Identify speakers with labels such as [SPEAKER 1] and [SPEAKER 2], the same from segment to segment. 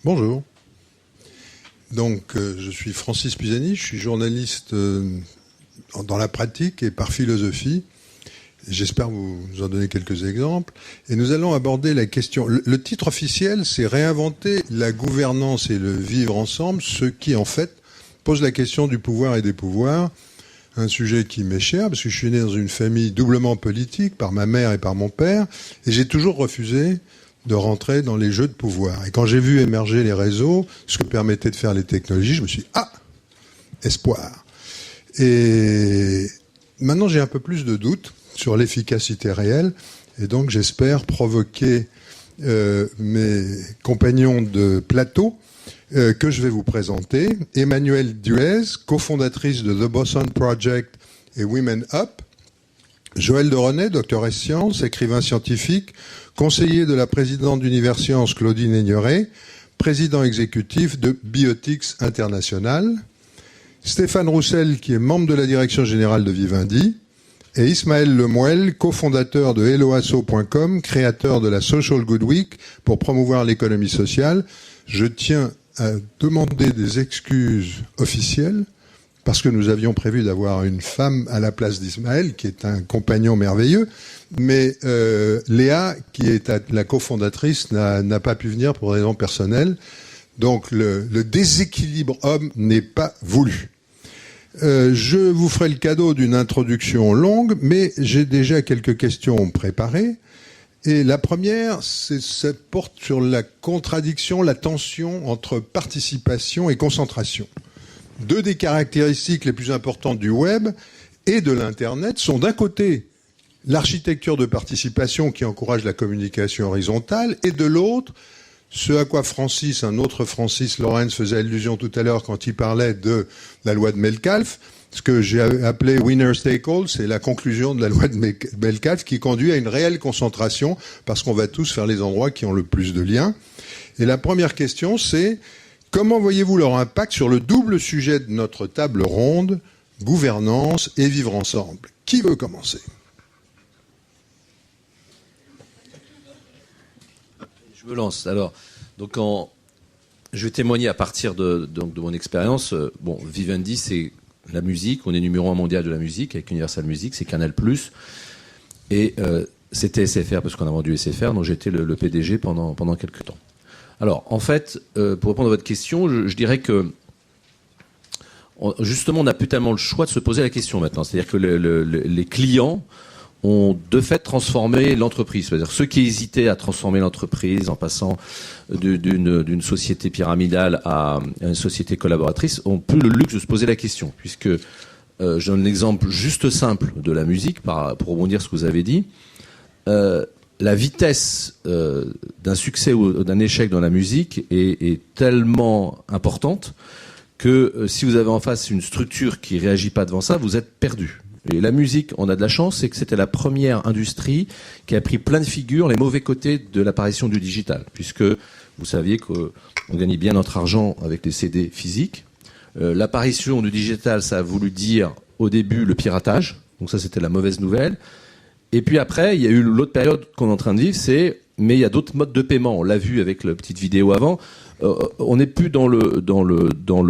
[SPEAKER 1] Bonjour. Donc, je suis Francis Pisani, je suis journaliste dans la pratique et par philosophie. J'espère vous en donner quelques exemples. Et nous allons aborder la question. Le titre officiel, c'est réinventer la gouvernance et le vivre ensemble, ce qui, en fait, pose la question du pouvoir et des pouvoirs. Un sujet qui m'est cher, parce que je suis né dans une famille doublement politique, par ma mère et par mon père, et j'ai toujours refusé de rentrer dans les jeux de pouvoir. Et quand j'ai vu émerger les réseaux, ce que permettaient de faire les technologies, je me suis dit, espoir. Et maintenant, j'ai un peu plus de doutes sur l'efficacité réelle, et donc j'espère provoquer mes compagnons de plateau que je vais vous présenter. Emmanuelle Duez, cofondatrice de The Boson Project et Women Up. Joël de René, docteur ès sciences, écrivain scientifique, conseiller de la présidente d'Universcience Claudine Aigneret, président exécutif de Biotics International. Stéphane Roussel, qui est membre de la direction générale de Vivendi. Et Ismaël Lemouel, cofondateur de helloasso.com, créateur de la Social Good Week pour promouvoir l'économie sociale. Je tiens à demander des excuses officielles parce que nous avions prévu d'avoir une femme à la place d'Ismaël, qui est un compagnon merveilleux, mais Léa, qui est la cofondatrice, n'a pas pu venir pour des raisons personnelles. Donc le déséquilibre homme n'est pas voulu. Je vous ferai le cadeau d'une introduction longue, mais j'ai déjà quelques questions préparées. Et la première, ça porte sur la contradiction, la tension entre participation et concentration. Deux des caractéristiques les plus importantes du web et de l'Internet sont d'un côté l'architecture de participation qui encourage la communication horizontale et de l'autre, ce à quoi un autre Francis Lawrence faisait allusion tout à l'heure quand il parlait de la loi de Metcalfe, ce que j'ai appelé winner take all, c'est la conclusion de la loi de Metcalfe qui conduit à une réelle concentration parce qu'on va tous faire les endroits qui ont le plus de liens. Et la première question, c'est comment voyez-vous leur impact sur le double sujet de notre table ronde, gouvernance et vivre ensemble? Qui veut commencer?
[SPEAKER 2] Je me lance. Alors, je vais témoigner à partir de mon expérience. Vivendi, c'est la musique. On est numéro 1 mondial de la musique avec Universal Music, c'est Canal+. Et c'était SFR, parce qu'on a vendu SFR, donc j'étais le PDG pendant quelques temps. Alors, en fait, pour répondre à votre question, je dirais que justement, on n'a plus tellement le choix de se poser la question maintenant. C'est-à-dire que les clients ont de fait transformé l'entreprise. C'est-à-dire ceux qui hésitaient à transformer l'entreprise en passant d'une société pyramidale à une société collaboratrice ont plus le luxe de se poser la question. Puisque, je donne l'exemple juste simple de la musique, pour rebondir sur ce que vous avez dit. La vitesse d'un succès ou d'un échec dans la musique est tellement importante que si vous avez en face une structure qui réagit pas devant ça, vous êtes perdu. Et la musique, on a de la chance, c'est que c'était la première industrie qui a pris plein de figures les mauvais côtés de l'apparition du digital, puisque vous saviez qu'on gagnait bien notre argent avec les CD physiques. L'apparition du digital, ça a voulu dire au début le piratage, donc ça c'était la mauvaise nouvelle. Et puis après, il y a eu l'autre période qu'on est en train de vivre, mais il y a d'autres modes de paiement. On l'a vu avec la petite vidéo avant. On n'est plus dans le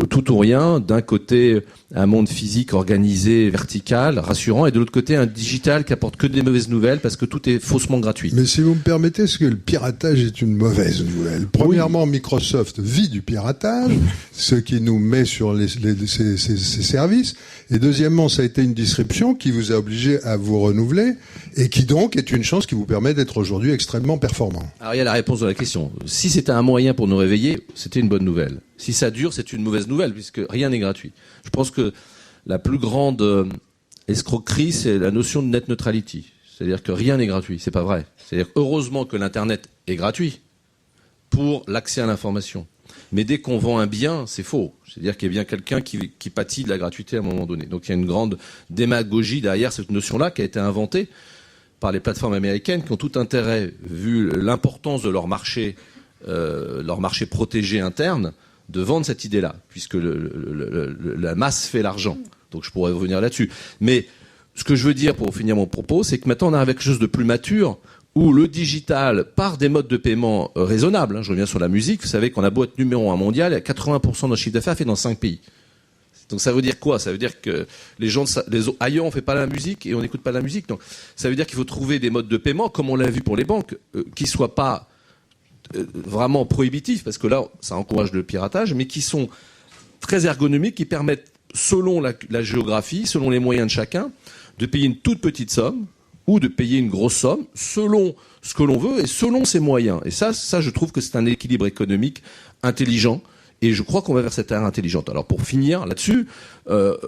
[SPEAKER 2] tout ou rien. D'un côté, un monde physique organisé, vertical, rassurant, et de l'autre côté, un digital qui apporte que des mauvaises nouvelles parce que tout est faussement gratuit.
[SPEAKER 1] Mais si vous me permettez, est-ce que le piratage est une mauvaise nouvelle? Premièrement, oui. Microsoft vit du piratage, ce qui nous met sur ces services. Et deuxièmement, ça a été une disruption qui vous a obligé à vous renouveler et qui donc est une chance qui vous permet d'être aujourd'hui extrêmement performant.
[SPEAKER 2] Alors il y a la réponse de la question. Si c'était un moyen pour nous réveiller, c'était une bonne nouvelle. Si ça dure, c'est une mauvaise nouvelle puisque rien n'est gratuit. Je pense que la plus grande escroquerie, c'est la notion de net neutrality. C'est-à-dire que rien n'est gratuit. C'est pas vrai. C'est-à-dire heureusement que l'Internet est gratuit pour l'accès à l'information. Mais dès qu'on vend un bien, c'est faux. C'est-à-dire qu'il y a bien quelqu'un qui pâtit de la gratuité à un moment donné. Donc il y a une grande démagogie derrière cette notion-là qui a été inventée par les plateformes américaines qui ont tout intérêt, vu l'importance de leur marché protégé interne, de vendre cette idée-là, puisque la masse fait l'argent. Donc je pourrais revenir là-dessus. Mais ce que je veux dire pour finir mon propos, c'est que maintenant on arrive à quelque chose de plus mature où le digital, par des modes de paiement raisonnables, je reviens sur la musique, vous savez qu'on a beau être numéro 1 mondial, 80% de notre chiffre d'affaires fait dans 5 pays. Donc ça veut dire quoi? Ça veut dire que ailleurs on fait pas la musique et on n'écoute pas la musique. Donc ça veut dire qu'il faut trouver des modes de paiement, comme on l'a vu pour les banques, qui soient pas vraiment prohibitifs, parce que là ça encourage le piratage, mais qui sont très ergonomiques, qui permettent, selon la géographie, selon les moyens de chacun, de payer une toute petite somme ou de payer une grosse somme, selon ce que l'on veut et selon ses moyens. Et ça, je trouve que c'est un équilibre économique intelligent. Et je crois qu'on va vers cette ère intelligente. Alors pour finir là-dessus,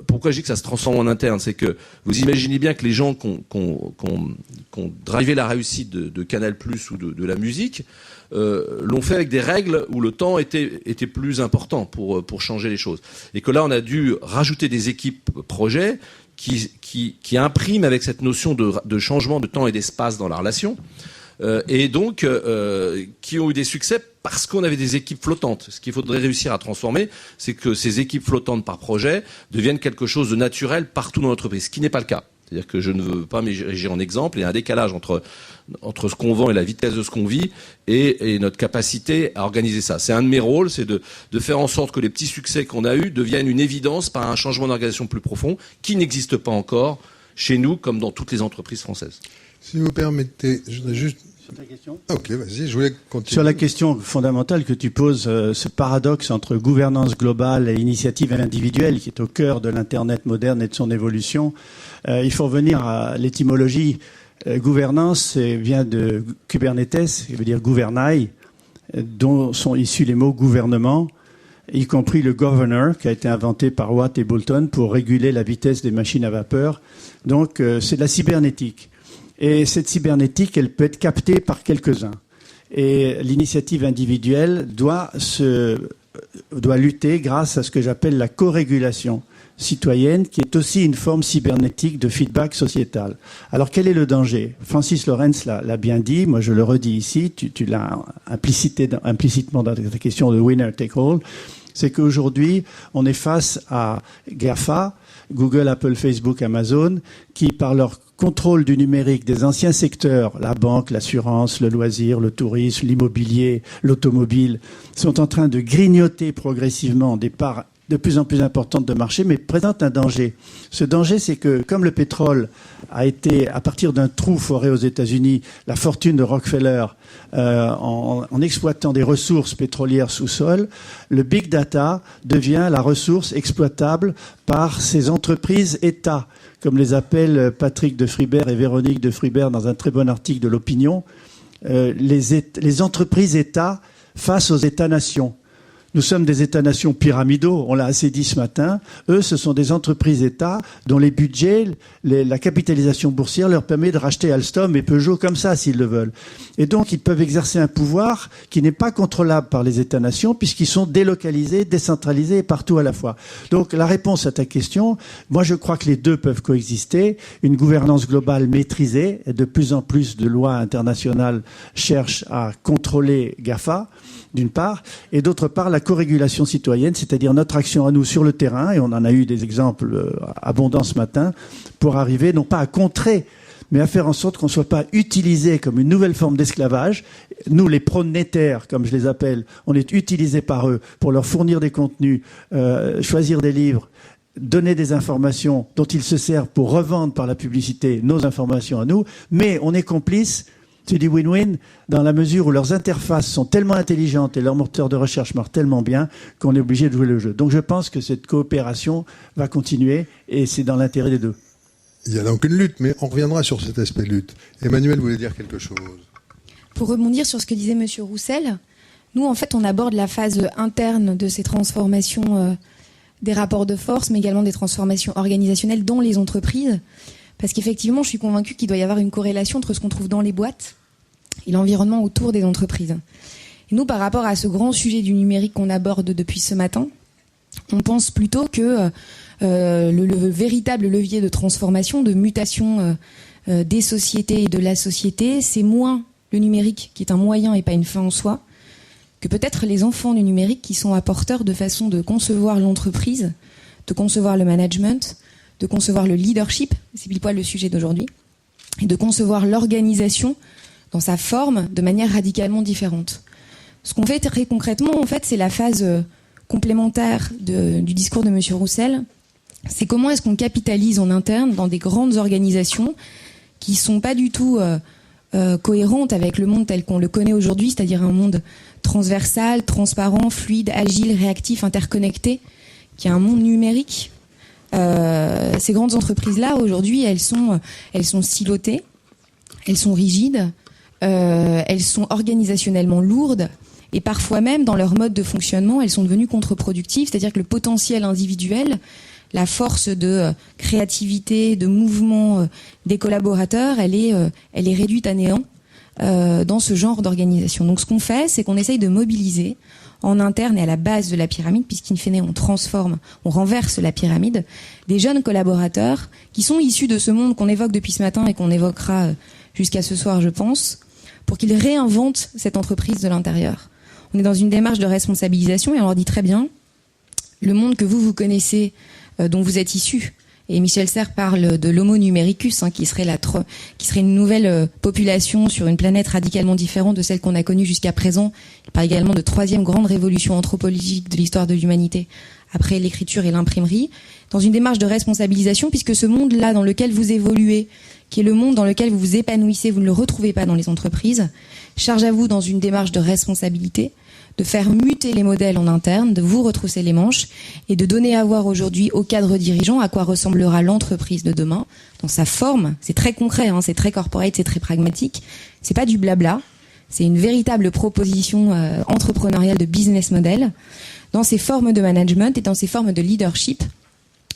[SPEAKER 2] pourquoi je dis que ça se transforme en interne, c'est que vous imaginez bien que les gens qui ont drivé la réussite de Canal+ ou de la musique l'ont fait avec des règles où le temps était plus important pour changer les choses. Et que là, on a dû rajouter des équipes projets qui impriment avec cette notion de changement de temps et d'espace dans la relation. Et donc qui ont eu des succès parce qu'on avait des équipes flottantes. Ce qu'il faudrait réussir à transformer, c'est que ces équipes flottantes par projet deviennent quelque chose de naturel partout dans l'entreprise, ce qui n'est pas le cas. C'est-à-dire que je ne veux pas m'ériger en exemple. Il y a un décalage entre ce qu'on vend et la vitesse de ce qu'on vit et notre capacité à organiser ça. C'est un de mes rôles, c'est de faire en sorte que les petits succès qu'on a eus deviennent une évidence par un changement d'organisation plus profond qui n'existe pas encore chez nous comme dans toutes les entreprises françaises.
[SPEAKER 1] Si vous permettez, je voudrais juste...
[SPEAKER 3] Sur ta question ?
[SPEAKER 1] Ok, vas-y, je voulais continuer.
[SPEAKER 3] Sur la question fondamentale que tu poses, ce paradoxe entre gouvernance globale et initiative individuelle qui est au cœur de l'Internet moderne et de son évolution, il faut revenir à l'étymologie. Gouvernance vient de Kubernetes, qui veut dire gouvernail, dont sont issus les mots gouvernement, y compris le governor, qui a été inventé par Watt et Boulton pour réguler la vitesse des machines à vapeur. Donc c'est de la cybernétique. Et cette cybernétique, elle peut être captée par quelques-uns. Et l'initiative individuelle doit lutter grâce à ce que j'appelle la co-régulation citoyenne, qui est aussi une forme cybernétique de feedback sociétal. Alors quel est le danger? Francis Lorenz l'a bien dit, moi je le redis ici, tu l'as implicitement dans ta question de winner take all, c'est qu'aujourd'hui on est face à GAFA, Google, Apple, Facebook, Amazon, qui par leur contrôle du numérique des anciens secteurs, la banque, l'assurance, le loisir, le tourisme, l'immobilier, l'automobile, sont en train de grignoter progressivement des parts de plus en plus importante de marché, mais présente un danger. Ce danger, c'est que, comme le pétrole a été, à partir d'un trou foré aux États-Unis, la fortune de Rockefeller, en exploitant des ressources pétrolières sous-sol, le big data devient la ressource exploitable par ces entreprises-États, comme les appellent Patrick de Fribert et Véronique de Fribert dans un très bon article de l'Opinion, les entreprises-États face aux États-nations. Nous sommes des États-nations pyramidaux, on l'a assez dit ce matin. Eux, ce sont des entreprises-États dont les budgets, la capitalisation boursière leur permet de racheter Alstom et Peugeot comme ça, s'ils le veulent. Et donc, ils peuvent exercer un pouvoir qui n'est pas contrôlable par les États-nations puisqu'ils sont délocalisés, décentralisés et partout à la fois. Donc, la réponse à ta question, moi, je crois que les deux peuvent coexister. Une gouvernance globale maîtrisée, et de plus en plus de lois internationales cherchent à contrôler GAFA, d'une part, et d'autre part, la co-régulation citoyenne, c'est-à-dire notre action à nous sur le terrain, et on en a eu des exemples abondants ce matin, pour arriver non pas à contrer, mais à faire en sorte qu'on ne soit pas utilisé comme une nouvelle forme d'esclavage. Nous, les pronétaires, comme je les appelle, on est utilisés par eux pour leur fournir des contenus, choisir des livres, donner des informations dont ils se servent pour revendre par la publicité nos informations à nous, mais on est complices. C'est du win-win dans la mesure où leurs interfaces sont tellement intelligentes et leurs moteurs de recherche marchent tellement bien qu'on est obligé de jouer le jeu. Donc je pense que cette coopération va continuer et c'est dans l'intérêt des deux.
[SPEAKER 1] Il y a donc une lutte, mais on reviendra sur cet aspect lutte. Emmanuel voulait dire quelque chose.
[SPEAKER 4] Pour rebondir sur ce que disait M. Roussel, nous en fait on aborde la phase interne de ces transformations des rapports de force, mais également des transformations organisationnelles dans les entreprises. Parce qu'effectivement, je suis convaincue qu'il doit y avoir une corrélation entre ce qu'on trouve dans les boîtes et l'environnement autour des entreprises. Et nous, par rapport à ce grand sujet du numérique qu'on aborde depuis ce matin, on pense plutôt que le véritable levier de transformation, de mutation des sociétés et de la société, c'est moins le numérique qui est un moyen et pas une fin en soi, que peut-être les enfants du numérique qui sont apporteurs de façon de concevoir l'entreprise, de concevoir le management, de concevoir le leadership, c'est pile poil le sujet d'aujourd'hui, et de concevoir l'organisation dans sa forme, de manière radicalement différente. Ce qu'on fait très concrètement, en fait, c'est la phase complémentaire du discours de M. Roussel. C'est comment est-ce qu'on capitalise en interne dans des grandes organisations qui sont pas du tout cohérentes avec le monde tel qu'on le connaît aujourd'hui, c'est-à-dire un monde transversal, transparent, fluide, agile, réactif, interconnecté, qui est un monde numérique. Ces grandes entreprises-là, aujourd'hui, elles sont silotées, elles sont rigides, elles sont organisationnellement lourdes, et parfois même, dans leur mode de fonctionnement, elles sont devenues contre-productives, c'est-à-dire que le potentiel individuel, la force de créativité, de mouvement des collaborateurs, elle est réduite à néant dans ce genre d'organisation. Donc ce qu'on fait, c'est qu'on essaye de mobiliser en interne et à la base de la pyramide, puisqu'in fine on renverse la pyramide, des jeunes collaborateurs qui sont issus de ce monde qu'on évoque depuis ce matin et qu'on évoquera jusqu'à ce soir, je pense, pour qu'ils réinventent cette entreprise de l'intérieur. On est dans une démarche de responsabilisation et on leur dit très bien, le monde que vous connaissez, dont vous êtes issus. Et Michel Serres parle de l'homo numericus, qui serait une nouvelle population sur une planète radicalement différente de celle qu'on a connue jusqu'à présent. Il parle également de troisième grande révolution anthropologique de l'histoire de l'humanité, après l'écriture et l'imprimerie, dans une démarche de responsabilisation, puisque ce monde-là dans lequel vous évoluez, qui est le monde dans lequel vous vous épanouissez, vous ne le retrouvez pas dans les entreprises, charge à vous dans une démarche de responsabilité, de faire muter les modèles en interne, de vous retrousser les manches et de donner à voir aujourd'hui aux cadres dirigeants à quoi ressemblera l'entreprise de demain dans sa forme. C'est très concret, c'est très corporate, c'est très pragmatique. C'est pas du blabla, c'est une véritable proposition entrepreneuriale de business model dans ses formes de management et dans ses formes de leadership.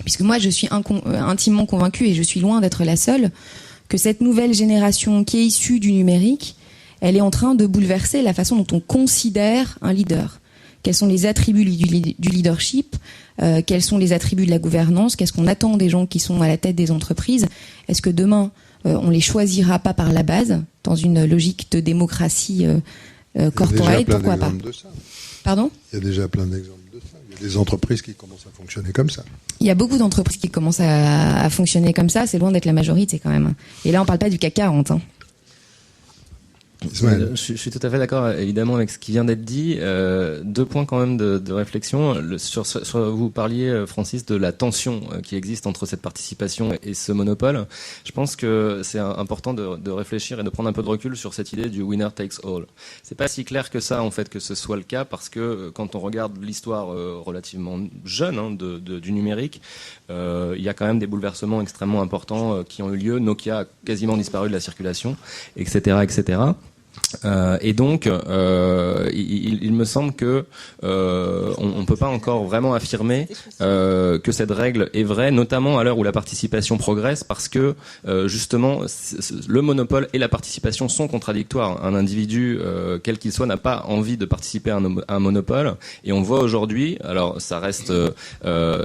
[SPEAKER 4] Puisque moi, je suis intimement convaincue, et je suis loin d'être la seule, que cette nouvelle génération qui est issue du numérique, elle est en train de bouleverser la façon dont on considère un leader. Quels sont les attributs du leadership, quels sont les attributs de la gouvernance, qu'est-ce qu'on attend des gens qui sont à la tête des entreprises. Est-ce que demain, on les choisira pas par la base, dans une logique de démocratie corporate, pourquoi pas. Pardon ?
[SPEAKER 1] Il y a déjà plein d'exemples de ça. Il y a des entreprises qui commencent à fonctionner comme ça.
[SPEAKER 4] Il y a beaucoup d'entreprises qui commencent à fonctionner comme ça, c'est loin d'être la majorité quand même. Et là, on parle pas du CAC 40.
[SPEAKER 5] Je suis tout à fait d'accord évidemment avec ce qui vient d'être dit. Deux points quand même de réflexion. Vous parliez, Francis, de la tension qui existe entre cette participation et ce monopole. Je pense que c'est important de réfléchir et de prendre un peu de recul sur cette idée du winner takes all. C'est pas si clair que ça en fait que ce soit le cas, parce que quand on regarde l'histoire relativement jeune du numérique, il y a quand même des bouleversements extrêmement importants qui ont eu lieu. Nokia a quasiment disparu de la circulation, etc., etc. Et donc, il me semble que on peut pas encore vraiment affirmer que cette règle est vraie, notamment à l'heure où la participation progresse, parce que justement, le monopole et la participation sont contradictoires. Un individu, quel qu'il soit, n'a pas envie de participer à un monopole. Et on voit aujourd'hui, alors ça reste,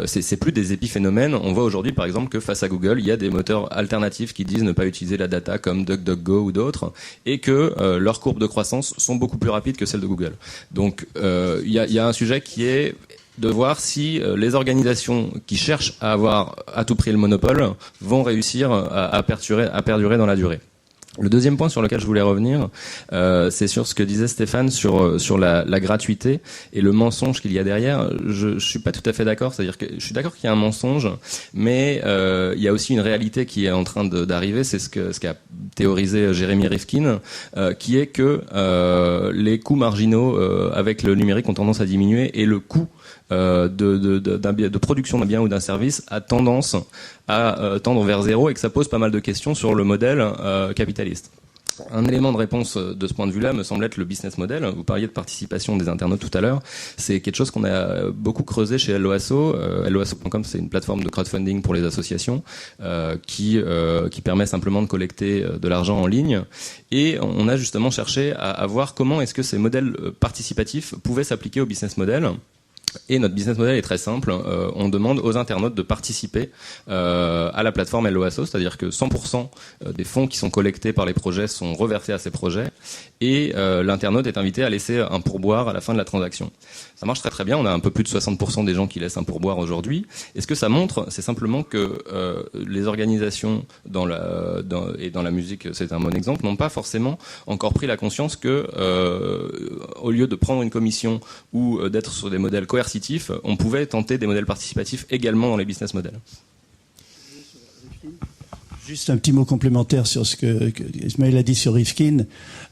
[SPEAKER 5] c'est plus des épiphénomènes. On voit aujourd'hui, par exemple, que face à Google, il y a des moteurs alternatifs qui disent ne pas utiliser la data, comme DuckDuckGo ou d'autres, et que leurs courbes de croissance sont beaucoup plus rapides que celles de Google. Donc il y a un sujet qui est de voir si les organisations qui cherchent à avoir à tout prix le monopole vont réussir à perdurer dans la durée. Le deuxième point sur lequel je voulais revenir, c'est sur ce que disait Stéphane sur la gratuité et le mensonge qu'il y a derrière. Je suis pas tout à fait d'accord, c'est-à-dire que je suis d'accord qu'il y a un mensonge, mais il y a aussi une réalité qui est en train d'arriver. C'est ce qu'a théorisé Jérémy Rifkin, qui est que les coûts marginaux avec le numérique ont tendance à diminuer, et le coût de production d'un bien ou d'un service a tendance à tendre vers zéro, et que ça pose pas mal de questions sur le modèle capitaliste. Un élément de réponse de ce point de vue-là me semble être le business model. Vous parliez de participation des internautes tout à l'heure. C'est quelque chose qu'on a beaucoup creusé chez LOASO. LOASO.com, c'est une plateforme de crowdfunding pour les associations qui permet simplement de collecter de l'argent en ligne. Et on a justement cherché à voir comment est-ce que ces modèles participatifs pouvaient s'appliquer au business model. Et notre business model est très simple. On demande aux internautes de participer à la plateforme LOASO, c'est-à-dire que 100% des fonds qui sont collectés par les projets sont reversés à ces projets et l'internaute est invité à laisser un pourboire à la fin de la transaction. Ça marche très très bien. On a un peu plus de 60% des gens qui laissent un pourboire aujourd'hui. Et ce que ça montre, c'est simplement que les organisations dans la musique, c'est un bon exemple, n'ont pas forcément encore pris la conscience que au lieu de prendre une commission ou d'être sur des modèles coercitifs, on pouvait tenter des modèles participatifs également dans les business models.
[SPEAKER 3] Juste un petit mot complémentaire sur ce que Ismaël a dit sur Rifkin.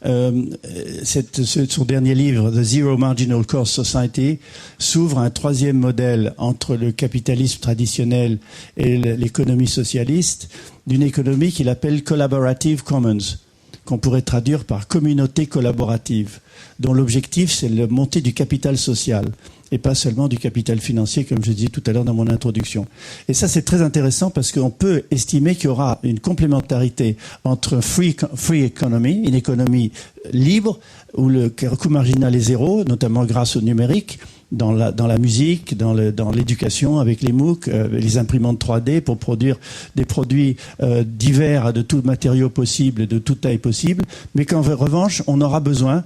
[SPEAKER 3] Son dernier livre, The Zero Marginal Cost Society, s'ouvre un troisième modèle entre le capitalisme traditionnel et l'économie socialiste, d'une économie qu'il appelle Collaborative Commons, qu'on pourrait traduire par communauté collaborative, dont l'objectif c'est la montée du capital social et pas seulement du capital financier, comme je disais tout à l'heure dans mon introduction. Et ça, c'est très intéressant parce qu'on peut estimer qu'il y aura une complémentarité entre free economy, une économie libre, où le coût marginal est zéro, notamment grâce au numérique, dans la musique, dans l'éducation, avec les MOOC, les imprimantes 3D pour produire des produits divers de tout matériau possible, de toute taille possible, mais qu'en revanche, on aura besoin,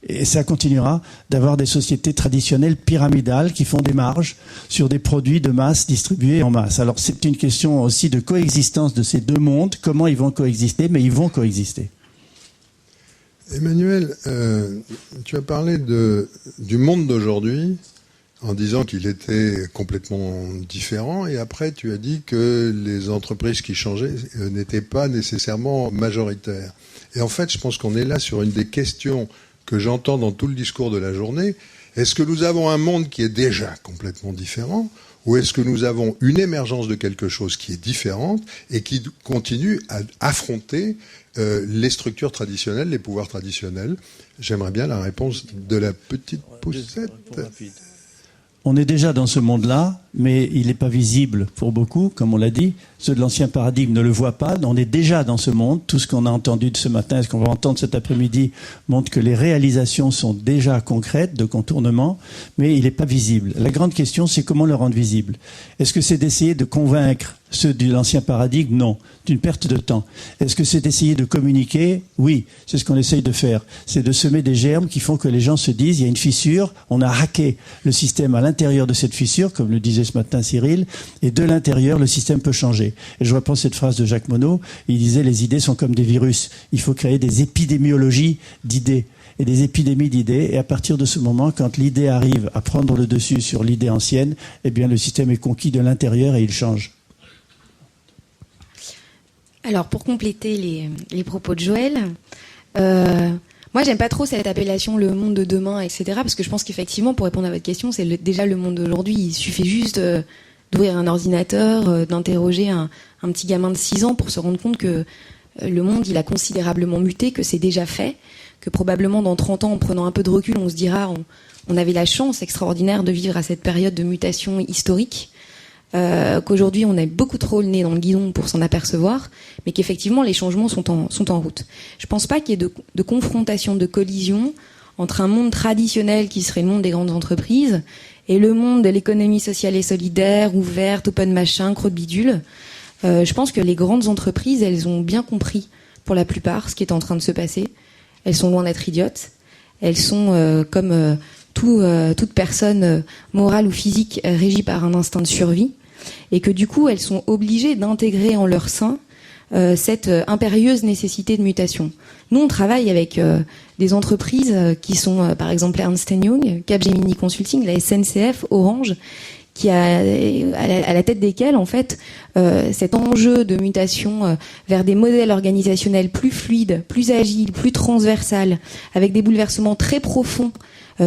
[SPEAKER 3] et ça continuera, d'avoir des sociétés traditionnelles pyramidales qui font des marges sur des produits de masse distribués en masse. Alors c'est une question aussi de coexistence de ces deux mondes, comment ils vont coexister, mais ils vont coexister.
[SPEAKER 1] Emmanuel, tu as parlé du monde d'aujourd'hui en disant qu'il était complètement différent, et après tu as dit que les entreprises qui changeaient n'étaient pas nécessairement majoritaires. Et en fait, je pense qu'on est là sur une des questions que j'entends dans tout le discours de la journée. Est-ce que nous avons un monde qui est déjà complètement différent, ou est-ce que nous avons une émergence de quelque chose qui est différente et qui continue à affronter les structures traditionnelles, les pouvoirs traditionnels? J'aimerais bien la réponse de la petite poussette.
[SPEAKER 3] On est déjà dans ce monde-là, mais il n'est pas visible pour beaucoup, comme on l'a dit. Ceux de l'ancien paradigme ne le voient pas. On est déjà dans ce monde. Tout ce qu'on a entendu de ce matin et ce qu'on va entendre cet après-midi montre que les réalisations sont déjà concrètes, de contournement, mais il n'est pas visible. La grande question, c'est comment le rendre visible. Est-ce que c'est d'essayer de convaincre ceux de l'ancien paradigme? Non. C'est une perte de temps. Est-ce que c'est d'essayer de communiquer? Oui. C'est ce qu'on essaye de faire. C'est de semer des germes qui font que les gens se disent, il y a une fissure, on a hacké le système à l'intérieur de cette fissure, comme le disait ce matin Cyril, et de l'intérieur, le système peut changer. Et je reprends cette phrase de Jacques Monod, il disait, les idées sont comme des virus. Il faut créer des épidémiologies d'idées et des épidémies d'idées, et à partir de ce moment, quand l'idée arrive à prendre le dessus sur l'idée ancienne, eh bien le système est conquis de l'intérieur et il change.
[SPEAKER 4] Alors, pour compléter les propos de Joël, moi, j'aime pas trop cette appellation le monde de demain, etc., parce que je pense qu'effectivement, pour répondre à votre question, c'est déjà le monde d'aujourd'hui. Il suffit juste d'ouvrir un ordinateur, d'interroger un petit gamin de 6 ans pour se rendre compte que le monde, il a considérablement muté, que c'est déjà fait, que probablement dans 30 ans, en prenant un peu de recul, on se dira on avait la chance extraordinaire de vivre à cette période de mutation historique, qu'aujourd'hui on a beaucoup trop le nez dans le guidon pour s'en apercevoir, mais qu'effectivement les changements sont en route. Je pense pas qu'il y ait de confrontation, de collision entre un monde traditionnel qui serait le monde des grandes entreprises et le monde de l'économie sociale et solidaire, ouverte, open machin, crotte bidule. Je pense que les grandes entreprises, elles ont bien compris, pour la plupart, ce qui est en train de se passer. Elles sont loin d'être idiotes. Elles sont comme toute personne morale ou physique régie par un instinct de survie, et que du coup elles sont obligées d'intégrer en leur sein cette impérieuse nécessité de mutation. Nous on travaille avec des entreprises qui sont par exemple Ernst & Young, Capgemini Consulting, la SNCF, Orange, qui a à la tête desquelles en fait cet enjeu de mutation vers des modèles organisationnels plus fluides, plus agiles, plus transversales, avec des bouleversements très profonds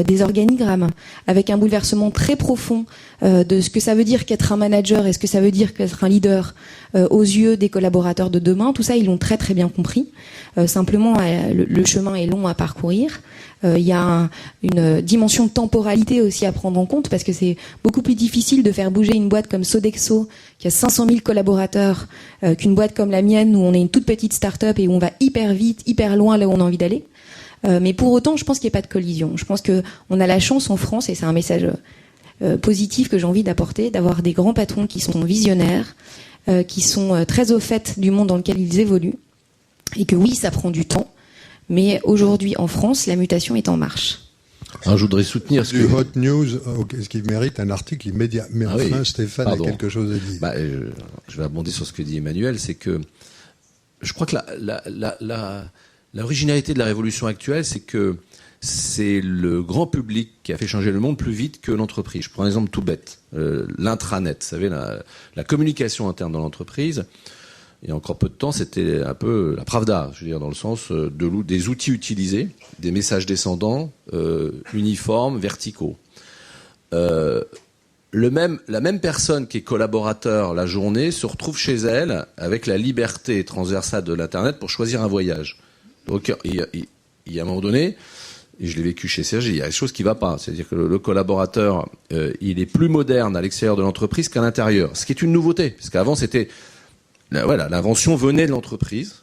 [SPEAKER 4] des organigrammes, avec un bouleversement très profond de ce que ça veut dire qu'être un manager et ce que ça veut dire qu'être un leader aux yeux des collaborateurs de demain. Tout ça, ils l'ont très très bien compris. Simplement, le chemin est long à parcourir. Il y a une dimension de temporalité aussi à prendre en compte, parce que c'est beaucoup plus difficile de faire bouger une boîte comme Sodexo, qui a 500 000 collaborateurs, qu'une boîte comme la mienne, où on est une toute petite start-up et où on va hyper vite, hyper loin là où on a envie d'aller. Mais pour autant, je pense qu'il n'y a pas de collision. Je pense qu'on a la chance en France, et c'est un message positif que j'ai envie d'apporter, d'avoir des grands patrons qui sont visionnaires, qui sont très au fait du monde dans lequel ils évoluent, et que oui, ça prend du temps, mais aujourd'hui en France, la mutation est en marche.
[SPEAKER 2] Alors, je voudrais soutenir
[SPEAKER 1] du hot news, ce qui mérite un article immédiat. Mais enfin,
[SPEAKER 2] oui.
[SPEAKER 1] Stéphane
[SPEAKER 2] Pardon.
[SPEAKER 1] a quelque chose à dire.
[SPEAKER 2] Je vais abonder sur ce que dit Emmanuel, c'est que je crois que l'originalité de la révolution actuelle, c'est que c'est le grand public qui a fait changer le monde plus vite que l'entreprise. Je prends un exemple tout bête, l'intranet. Vous savez, la communication interne dans l'entreprise, il y a encore peu de temps, c'était un peu la pravda, je veux dire, dans le sens des outils utilisés, des messages descendants, uniformes, verticaux. La même personne qui est collaborateur la journée se retrouve chez elle avec la liberté transversale de l'Internet pour choisir un voyage. Donc, il y a un moment donné, et je l'ai vécu chez Serge, il y a quelque chose qui va pas. C'est-à-dire que le collaborateur, il est plus moderne à l'extérieur de l'entreprise qu'à l'intérieur. Ce qui est une nouveauté. Parce qu'avant, c'était, l'invention venait de l'entreprise,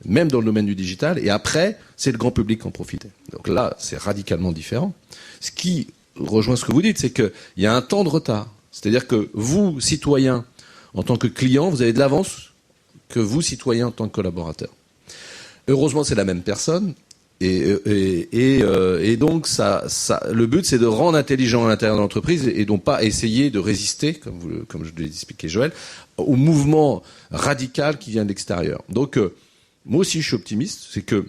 [SPEAKER 2] même dans le domaine du digital, et après, c'est le grand public qui en profitait. Donc là, c'est radicalement différent. Ce qui rejoint ce que vous dites, c'est qu'il y a un temps de retard. C'est-à-dire que vous, citoyens, en tant que client, vous avez de l'avance que vous, citoyens, en tant que collaborateur. Heureusement, c'est la même personne. Et donc, le but, c'est de rendre intelligent à l'intérieur de l'entreprise et non pas essayer de résister, comme je l'ai expliqué Joël, au mouvement radical qui vient de l'extérieur. Donc, moi aussi, je suis optimiste. C'est que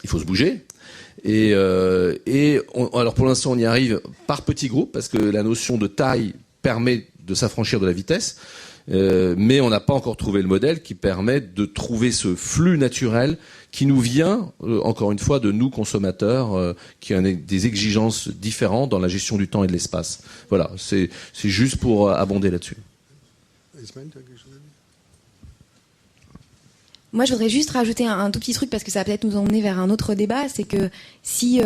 [SPEAKER 2] il faut se bouger. Alors, pour l'instant, on y arrive par petits groupes parce que la notion de taille permet de s'affranchir de la vitesse. Mais on n'a pas encore trouvé le modèle qui permet de trouver ce flux naturel qui nous vient, encore une fois, de nous consommateurs, qui ont des exigences différentes dans la gestion du temps et de l'espace. Voilà, c'est juste pour abonder là-dessus.
[SPEAKER 1] Ismaël, tu as quelque chose à dire ?
[SPEAKER 4] Moi, je voudrais juste rajouter un tout petit truc parce que ça va peut-être nous emmener vers un autre débat. C'est que si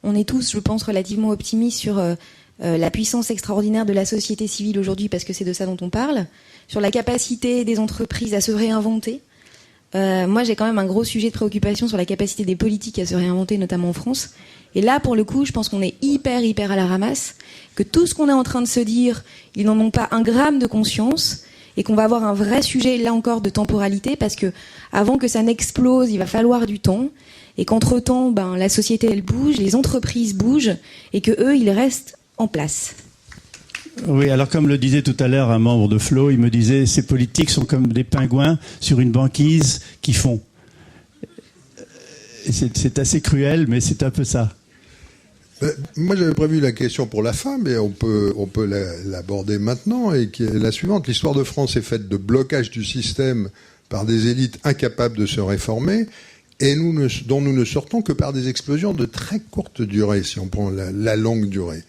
[SPEAKER 4] on est tous, je pense, relativement optimistes sur la puissance extraordinaire de la société civile aujourd'hui, parce que c'est de ça dont on parle, sur la capacité des entreprises à se réinventer. Moi, j'ai quand même un gros sujet de préoccupation sur la capacité des politiques à se réinventer, notamment en France. Et là, pour le coup, je pense qu'on est hyper à la ramasse, que tout ce qu'on est en train de se dire, ils n'en ont pas un gramme de conscience, et qu'on va avoir un vrai sujet, là encore, de temporalité, parce que avant que ça n'explose, il va falloir du temps, et qu'entre-temps, la société, elle bouge, les entreprises bougent, et que eux, ils restent en place.
[SPEAKER 3] Oui, alors comme le disait tout à l'heure un membre de Flow, il me disait ces politiques sont comme des pingouins sur une banquise qui fond. C'est assez cruel, mais c'est un peu ça.
[SPEAKER 1] Moi, j'avais prévu la question pour la fin, mais on peut l'aborder maintenant, et qui est la suivante. L'histoire de France est faite de blocage du système par des élites incapables de se réformer, et dont nous ne sortons que par des explosions de très courte durée, si on prend la longue durée.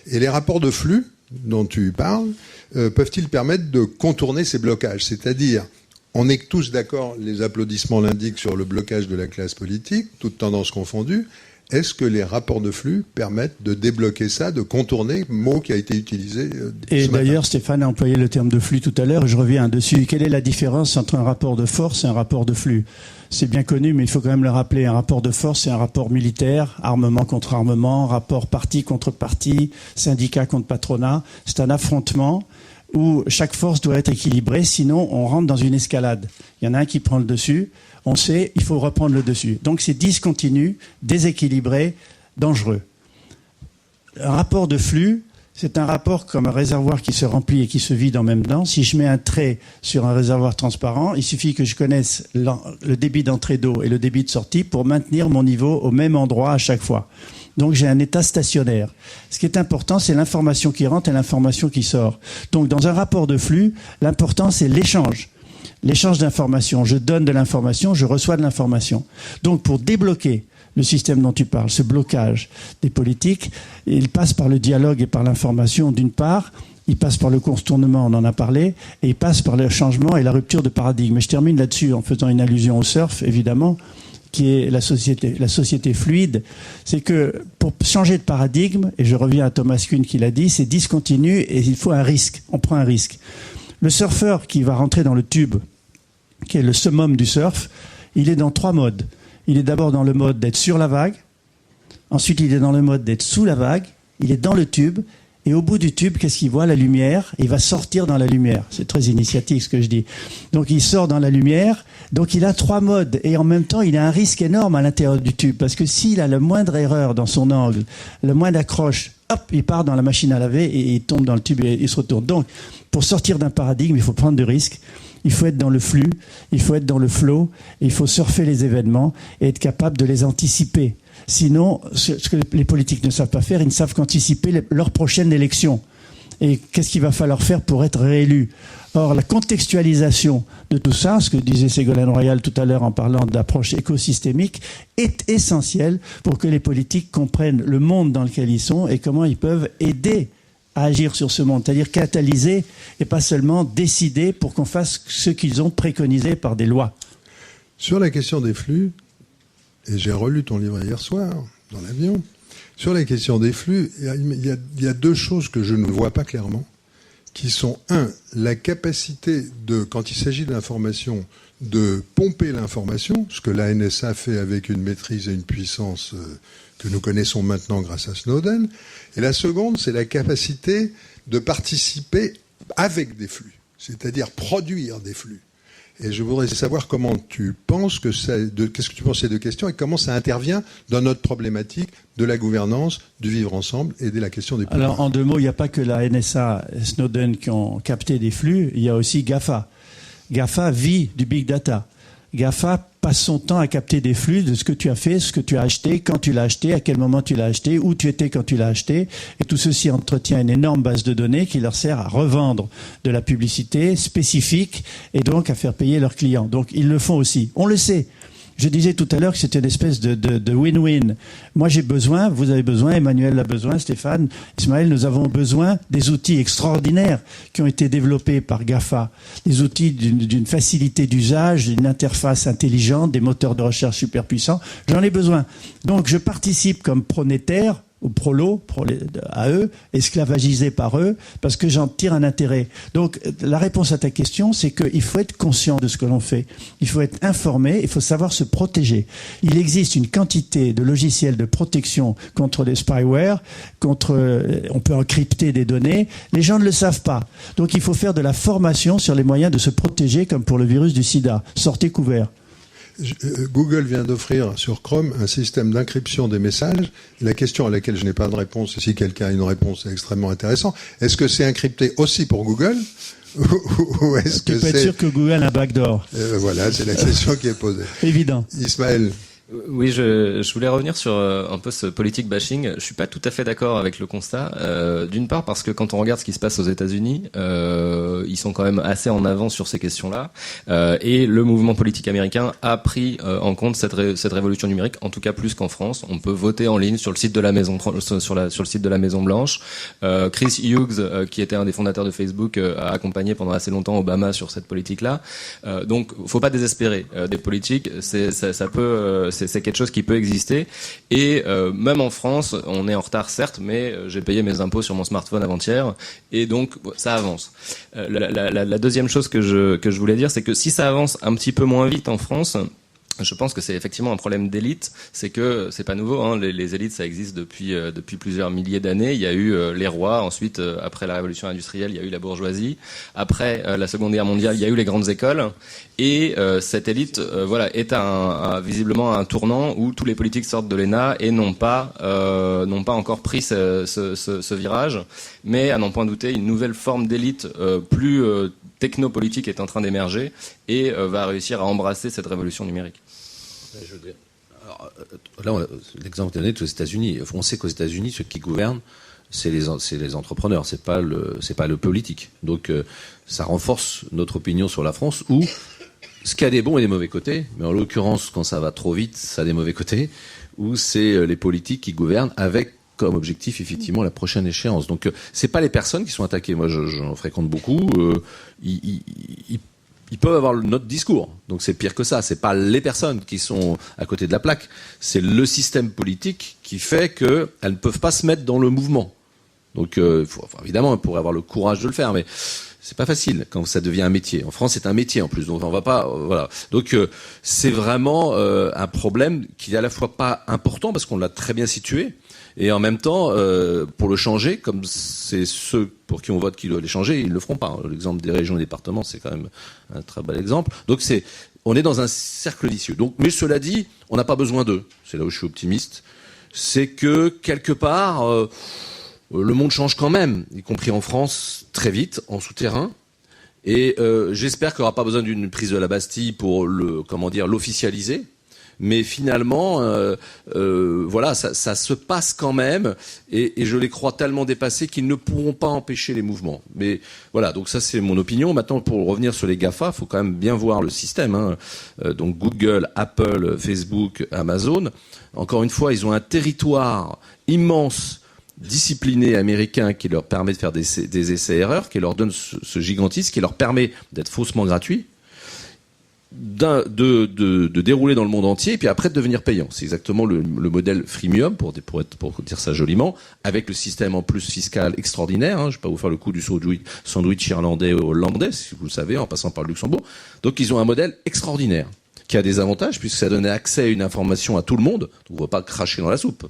[SPEAKER 1] Et les rapports de flux dont tu parles peuvent-ils permettre de contourner ces blocages ? C'est-à-dire, on est tous d'accord, les applaudissements l'indiquent, sur le blocage de la classe politique, toutes tendances confondues. Est-ce que les rapports de flux permettent de débloquer ça, de contourner, mot qui a été utilisé
[SPEAKER 3] Et d'ailleurs, Stéphane a employé le terme de flux tout à l'heure, et je reviens dessus. Quelle est la différence entre un rapport de force et un rapport de flux ? C'est bien connu, mais il faut quand même le rappeler. Un rapport de force, c'est un rapport militaire, armement contre armement, rapport parti contre parti, syndicat contre patronat. C'est un affrontement où chaque force doit être équilibrée, sinon on rentre dans une escalade. Il y en a un qui prend le dessus, on sait, il faut reprendre le dessus. Donc c'est discontinu, déséquilibré, dangereux. Un rapport de flux, c'est un rapport comme un réservoir qui se remplit et qui se vide en même temps. Si je mets un trait sur un réservoir transparent, il suffit que je connaisse le débit d'entrée d'eau et le débit de sortie pour maintenir mon niveau au même endroit à chaque fois. Donc j'ai un état stationnaire. Ce qui est important, c'est l'information qui rentre et l'information qui sort. Donc dans un rapport de flux, l'important c'est l'échange. L'échange d'informations. Je donne de l'information, je reçois de l'information. Donc pour débloquer le système dont tu parles, ce blocage des politiques, il passe par le dialogue et par l'information d'une part, il passe par le contournement, on en a parlé, et il passe par le changement et la rupture de paradigme. Et je termine là-dessus en faisant une allusion au surf, évidemment, qui est la société fluide. C'est que pour changer de paradigme, et je reviens à Thomas Kuhn qui l'a dit, c'est discontinu et il faut un risque, on prend un risque. Le surfeur qui va rentrer dans le tube, qui est le summum du surf, il est dans 3 modes. Il est d'abord dans le mode d'être sur la vague, ensuite il est dans le mode d'être sous la vague, il est dans le tube, Et au bout du tube, qu'est-ce qu'il voit? La lumière. Il va sortir dans la lumière. C'est très initiatique ce que je dis. Donc il sort dans la lumière. Donc il a 3 modes. Et en même temps, il a un risque énorme à l'intérieur du tube. Parce que s'il a la moindre erreur dans son angle, le moindre accroche, hop, il part dans la machine à laver et il tombe dans le tube et il se retourne. Donc, pour sortir d'un paradigme, il faut prendre du risque. Il faut être dans le flux. Il faut être dans le flow. Il faut surfer les événements et être capable de les anticiper. Sinon, ce que les politiques ne savent pas faire, ils ne savent qu'anticiper leur prochaine élection. Et qu'est-ce qu'il va falloir faire pour être réélu? Or, la contextualisation de tout ça, ce que disait Ségolène Royal tout à l'heure en parlant d'approche écosystémique, est essentielle pour que les politiques comprennent le monde dans lequel ils sont et comment ils peuvent aider à agir sur ce monde, c'est-à-dire catalyser et pas seulement décider pour qu'on fasse ce qu'ils ont préconisé par des lois.
[SPEAKER 1] Sur la question des flux, et j'ai relu ton livre hier soir, dans l'avion, sur la question des flux, il y a 2 choses que je ne vois pas clairement, qui sont, 1, la capacité de, quand il s'agit de l'information, de pomper l'information, ce que la NSA fait avec une maîtrise et une puissance que nous connaissons maintenant grâce à Snowden, et la seconde, c'est la capacité de participer avec des flux, c'est-à-dire produire des flux. Et je voudrais savoir comment tu penses qu'est-ce que tu penses de ces 2 questions et comment ça intervient dans notre problématique de la gouvernance, du vivre ensemble et de la question des pouvoirs.
[SPEAKER 3] Alors, en 2 mots, il n'y a pas que la NSA et Snowden qui ont capté des flux, il y a aussi GAFA. GAFA vit du big data. GAFA passe son temps à capter des flux de ce que tu as fait, ce que tu as acheté, quand tu l'as acheté, à quel moment tu l'as acheté, où tu étais quand tu l'as acheté. Et tout ceci entretient une énorme base de données qui leur sert à revendre de la publicité spécifique et donc à faire payer leurs clients. Donc ils le font aussi. On le sait. Je disais tout à l'heure que c'était une espèce de win-win. Moi, j'ai besoin, vous avez besoin, Emmanuel a besoin, Stéphane, Ismaël, nous avons besoin des outils extraordinaires qui ont été développés par GAFA. Des outils d'une facilité d'usage, d'une interface intelligente, des moteurs de recherche super puissants. J'en ai besoin. Donc, je participe comme pronétaire, ou prolo, à eux, esclavagisés par eux, parce que j'en tire un intérêt. Donc, la réponse à ta question, c'est qu'il faut être conscient de ce que l'on fait. Il faut être informé, il faut savoir se protéger. Il existe une quantité de logiciels de protection contre les spyware, on peut encrypter des données. Les gens ne le savent pas. Donc, il faut faire de la formation sur les moyens de se protéger, comme pour le virus du sida. Sortez couverts.
[SPEAKER 1] Google vient d'offrir sur Chrome un système d'encryption des messages. Et la question à laquelle je n'ai pas de réponse, et si quelqu'un a une réponse, c'est extrêmement intéressant. Est-ce que c'est encrypté aussi pour Google ou est-ce que
[SPEAKER 3] tu peux être sûr que Google a un backdoor.
[SPEAKER 1] Voilà, c'est la question qui est posée.
[SPEAKER 3] Évident.
[SPEAKER 1] Ismaël.
[SPEAKER 5] Oui, je voulais revenir sur un peu ce politique bashing. Je suis pas tout à fait d'accord avec le constat. D'une part parce que quand on regarde ce qui se passe aux États-Unis, ils sont quand même assez en avance sur ces questions-là. Et le mouvement politique américain a pris en compte cette révolution numérique, en tout cas plus qu'en France. On peut voter en ligne sur le site de la Maison sur le site de la Maison Blanche. Chris Hughes, qui était un des fondateurs de Facebook, a accompagné pendant assez longtemps Obama sur cette politique-là. Donc, faut pas désespérer des politiques. C'est quelque chose qui peut exister et même en France on est en retard certes, mais j'ai payé mes impôts sur mon smartphone avant-hier et donc ça avance. La deuxième chose que je voulais dire, c'est que si ça avance un petit peu moins vite en France, je pense que c'est effectivement un problème d'élite. C'est que c'est pas nouveau, hein. Les élites, ça existe depuis plusieurs milliers d'années. Il y a eu les rois. Ensuite, après la révolution industrielle, il y a eu la bourgeoisie. Après la Seconde Guerre mondiale, il y a eu les grandes écoles. Et cette élite, est visiblement à un tournant où tous les politiques sortent de l'ENA et n'ont pas encore pris ce virage. Mais à n'en point douter, une nouvelle forme d'élite plus technopolitique est en train d'émerger et va réussir à embrasser cette révolution numérique.
[SPEAKER 2] Je veux dire, alors, là, l'exemple donné aux États-Unis. On sait qu'aux États-Unis, ceux qui gouvernent, c'est les entrepreneurs, c'est pas le politique. Donc, ça renforce notre opinion sur la France, où ce qui a des bons et des mauvais côtés, mais en l'occurrence, quand ça va trop vite, ça a des mauvais côtés, où c'est les politiques qui gouvernent avec comme objectif effectivement la prochaine échéance. Donc c'est pas les personnes qui sont attaquées. Moi, j'en fréquente beaucoup. Ils peuvent avoir notre discours. Donc c'est pire que ça. C'est pas les personnes qui sont à côté de la plaque. C'est le système politique qui fait qu'elles ne peuvent pas se mettre dans le mouvement. Donc, évidemment, on pourrait avoir le courage de le faire, mais c'est pas facile quand ça devient un métier. En France, c'est un métier en plus, donc on va pas, voilà. Donc, c'est vraiment un problème qui est à la fois pas important parce qu'on l'a très bien situé, et en même temps, pour le changer, comme c'est ceux pour qui on vote qui doivent les changer, ils ne le feront pas. L'exemple des régions et des départements, c'est quand même un très bel exemple. Donc, on est dans un cercle vicieux. Donc, mais cela dit, on n'a pas besoin d'eux. C'est là où je suis optimiste. C'est que quelque part, le monde change quand même, y compris en France, très vite, en souterrain. Et j'espère qu'il n'y aura pas besoin d'une prise de la Bastille pour l'officialiser. Mais finalement, voilà, ça se passe quand même, et je les crois tellement dépassés qu'ils ne pourront pas empêcher les mouvements. Mais voilà, donc ça c'est mon opinion. Maintenant, pour revenir sur les GAFA, il faut quand même bien voir le système. Hein. Donc Google, Apple, Facebook, Amazon. Encore une fois, ils ont un territoire immense, discipliné américain qui leur permet de faire des essais-erreurs, qui leur donne ce gigantisme, qui leur permet d'être faussement gratuits. De dérouler dans le monde entier et puis après de devenir payant. C'est exactement le modèle freemium pour dire ça joliment, avec le système en plus fiscal extraordinaire. Hein. Je vais pas vous faire le coup du sandwich irlandais ou hollandais, si vous le savez, en passant par le Luxembourg. Donc ils ont un modèle extraordinaire qui a des avantages puisque ça donne accès à une information à tout le monde. Donc on ne va pas cracher dans la soupe.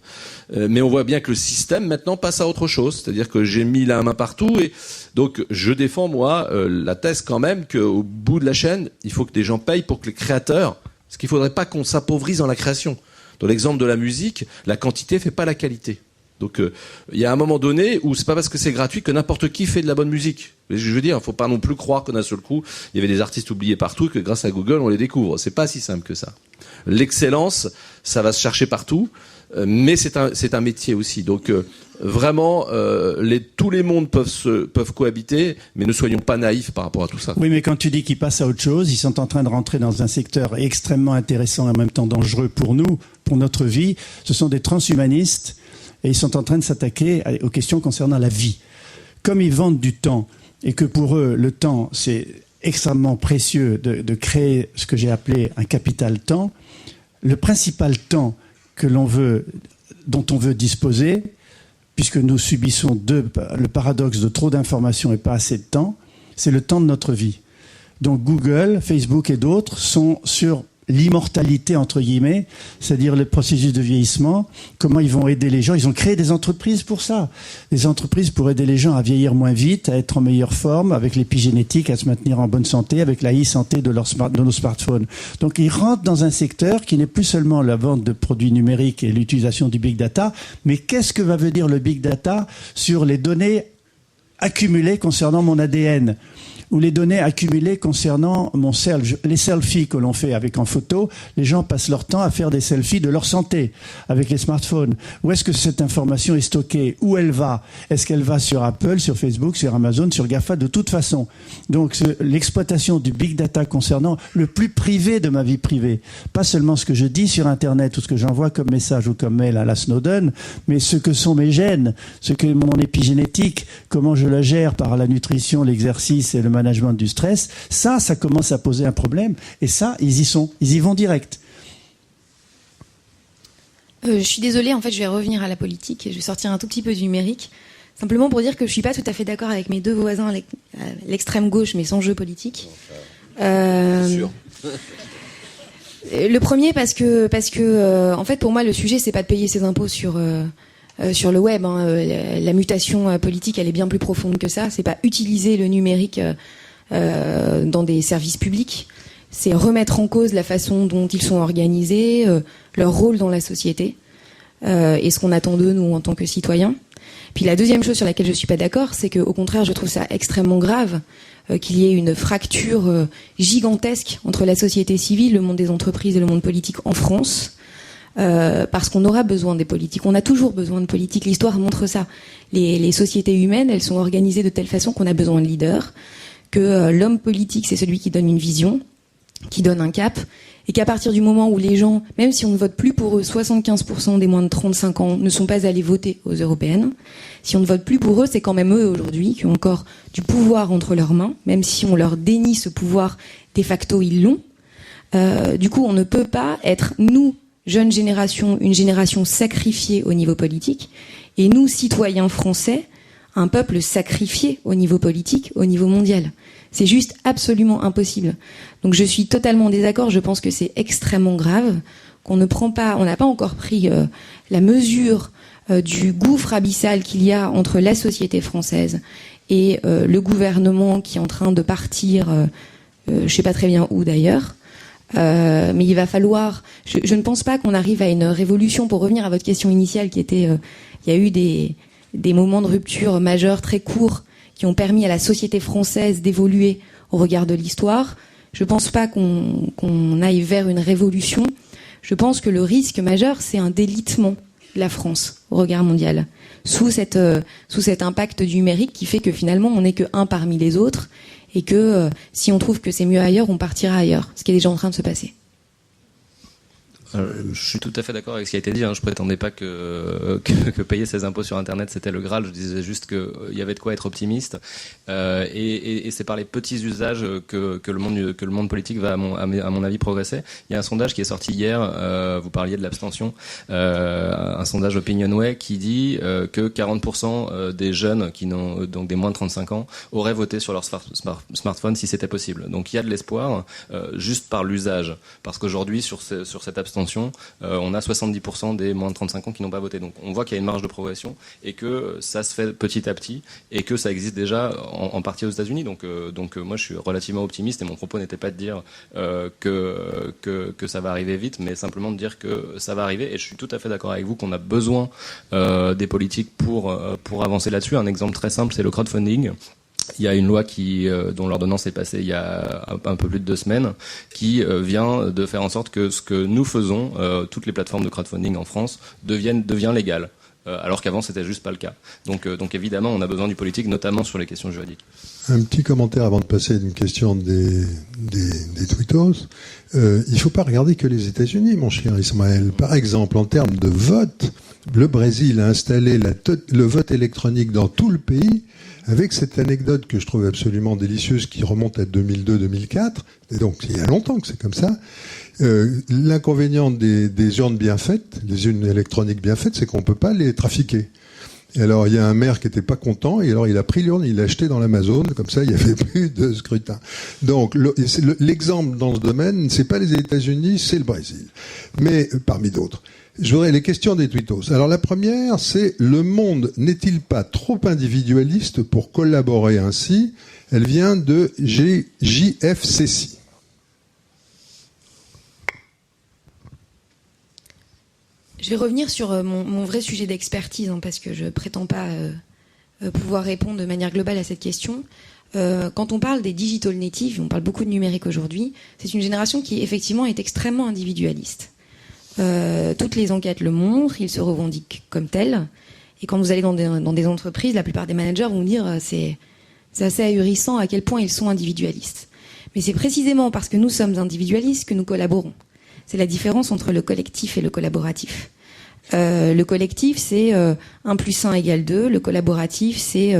[SPEAKER 2] Mais on voit bien que le système maintenant passe à autre chose. C'est-à-dire que j'ai mis la main partout et donc je défends moi la thèse quand même qu'au bout de la chaîne, il faut que des gens payent pour que les créateurs, parce qu'il ne faudrait pas qu'on s'appauvrisse dans la création. Dans l'exemple de la musique, la quantité fait pas la qualité. Donc il y a un moment donné où c'est pas parce que c'est gratuit que n'importe qui fait de la bonne musique. Je veux dire, il faut pas non plus croire qu'un seul coup, il y avait des artistes oubliés partout et que grâce à Google, on les découvre. C'est pas si simple que ça. L'excellence, ça va se chercher partout, mais c'est un métier aussi. Donc vraiment, tous les mondes peuvent cohabiter, mais ne soyons pas naïfs par rapport à tout ça.
[SPEAKER 3] Oui, mais quand tu dis qu'ils passent à autre chose, ils sont en train de rentrer dans un secteur extrêmement intéressant et en même temps dangereux pour nous, pour notre vie. Ce sont des transhumanistes. Et ils sont en train de s'attaquer aux questions concernant la vie. Comme ils vendent du temps, et que pour eux, le temps, c'est extrêmement précieux de créer ce que j'ai appelé un capital temps, le principal temps dont on veut disposer, puisque nous subissons le paradoxe de trop d'informations et pas assez de temps, c'est le temps de notre vie. Donc Google, Facebook et d'autres sont sur l'immortalité, entre guillemets, c'est-à-dire le processus de vieillissement, comment ils vont aider les gens. Ils ont créé des entreprises pour ça. Des entreprises pour aider les gens à vieillir moins vite, à être en meilleure forme, avec l'épigénétique, à se maintenir en bonne santé, avec la e-santé de nos smartphones. Donc ils rentrent dans un secteur qui n'est plus seulement la vente de produits numériques et l'utilisation du big data, mais qu'est-ce que va venir le big data sur les données accumulées concernant mon ADN ? Ou les données accumulées concernant les selfies que l'on fait en photo, les gens passent leur temps à faire des selfies de leur santé avec les smartphones. Où est-ce que cette information est stockée? Où elle va? Est-ce qu'elle va sur Apple, sur Facebook, sur Amazon, sur GAFA? De toute façon. Donc l'exploitation du big data concernant le plus privé de ma vie privée, pas seulement ce que je dis sur Internet ou ce que j'envoie comme message ou comme mail à la Snowden, mais ce que sont mes gènes, ce que mon épigénétique, comment je la gère par la nutrition, l'exercice et le management du stress, ça commence à poser un problème. Et ça, ils y vont direct.
[SPEAKER 4] Je suis désolée, en fait, je vais revenir à la politique et je vais sortir un tout petit peu du numérique. Simplement pour dire que je suis pas tout à fait d'accord avec mes deux voisins à l'extrême gauche, mais sans jeu politique.
[SPEAKER 2] C'est sûr.
[SPEAKER 4] Le premier parce que en fait, pour moi, le sujet, c'est pas de payer ses impôts sur le web. Hein. La mutation politique, elle est bien plus profonde que ça. C'est pas utiliser le numérique dans des services publics. C'est remettre en cause la façon dont ils sont organisés, leur rôle dans la société, et ce qu'on attend d'eux, nous, en tant que citoyens. Puis la deuxième chose sur laquelle je suis pas d'accord, c'est qu'au contraire, je trouve ça extrêmement grave qu'il y ait une fracture gigantesque entre la société civile, le monde des entreprises et le monde politique en France. Parce qu'on aura besoin des politiques. On a toujours besoin de politiques. L'histoire montre ça. Les sociétés humaines, elles sont organisées de telle façon qu'on a besoin de leaders, que l'homme politique, c'est celui qui donne une vision, qui donne un cap, et qu'à partir du moment où les gens, même si on ne vote plus pour eux, 75% des moins de 35 ans ne sont pas allés voter aux européennes. Si on ne vote plus pour eux, c'est quand même eux aujourd'hui qui ont encore du pouvoir entre leurs mains, même si on leur dénie ce pouvoir, de facto ils l'ont. Du coup, on ne peut pas être, nous, jeune génération, une génération sacrifiée au niveau politique, et nous, citoyens français, un peuple sacrifié au niveau politique, au niveau mondial. C'est juste absolument impossible. Donc je suis totalement en désaccord. Je pense que c'est extrêmement grave qu'on n'a pas encore pris la mesure du gouffre abyssal qu'il y a entre la société française et le gouvernement qui est en train de partir, je sais pas très bien où d'ailleurs. Mais il va falloir. Je ne pense pas qu'on arrive à une révolution. Pour revenir à votre question initiale, qui était, il y a eu des moments de rupture majeurs très courts qui ont permis à la société française d'évoluer au regard de l'histoire. Je pense pas qu'on aille vers une révolution. Je pense que le risque majeur, c'est un délitement de la France au regard mondial, sous cet impact du numérique qui fait que finalement on n'est que un parmi les autres. Et que si on trouve que c'est mieux ailleurs, on partira ailleurs, ce qui est déjà en train de se passer.
[SPEAKER 5] Je suis tout à fait d'accord avec ce qui a été dit. Je prétendais pas que payer ses impôts sur Internet c'était le Graal. Je disais juste qu'il y avait de quoi être optimiste. Et c'est par les petits usages que le monde politique va, à mon avis, progresser. Il y a un sondage qui est sorti hier. Vous parliez de l'abstention. Un sondage Opinionway qui dit que 40% des jeunes qui n'ont donc des moins de 35 ans auraient voté sur leur smartphone si c'était possible. Donc il y a de l'espoir juste par l'usage, parce qu'aujourd'hui sur cette abstention, on a 70% des moins de 35 ans qui n'ont pas voté. Donc on voit qu'il y a une marge de progression et que ça se fait petit à petit et que ça existe déjà en partie aux États-Unis. Donc moi je suis relativement optimiste et mon propos n'était pas de dire que ça va arriver vite, mais simplement de dire que ça va arriver. Et je suis tout à fait d'accord avec vous qu'on a besoin des politiques pour avancer là-dessus. Un exemple très simple, c'est le crowdfunding. Il y a une loi dont l'ordonnance est passée il y a un peu plus de 2 semaines, qui vient de faire en sorte que ce que nous faisons, toutes les plateformes de crowdfunding en France, devient légal. Alors qu'avant c'était juste pas le cas. Donc évidemment on a besoin du politique, notamment sur les questions juridiques.
[SPEAKER 1] Un petit commentaire avant de passer à une question des tweetos. Il faut pas regarder que les États-Unis, mon cher Ismaël. Par exemple, en termes de vote, le Brésil a installé le vote électronique dans tout le pays, avec cette anecdote que je trouve absolument délicieuse qui remonte à 2002-2004, et donc il y a longtemps que c'est comme ça. L'inconvénient des urnes bien faites, des urnes électroniques bien faites, c'est qu'on peut pas les trafiquer. Et alors il y a un maire qui était pas content, et alors il a pris l'urne, il l'a acheté dans l'Amazon, comme ça il y avait plus de scrutin. Donc l'exemple dans ce domaine, c'est pas les États-Unis, c'est le Brésil, mais parmi d'autres. Je voudrais les questions des tweetos. Alors la première, c'est: le monde n'est-il pas trop individualiste pour collaborer ainsi? Elle vient de JFCC.
[SPEAKER 4] Je vais revenir sur mon vrai sujet d'expertise, parce que je prétends pas pouvoir répondre de manière globale à cette question. Quand on parle des digital natives, on parle beaucoup de numérique aujourd'hui, c'est une génération qui effectivement est extrêmement individualiste. Toutes les enquêtes le montrent, ils se revendiquent comme tels. Et quand vous allez dans des entreprises, la plupart des managers vont dire c'est assez ahurissant à quel point ils sont individualistes. Mais c'est précisément parce que nous sommes individualistes que nous collaborons. C'est la différence entre le collectif et le collaboratif. Le collectif, c'est 1 + 1 = 2. Le collaboratif, c'est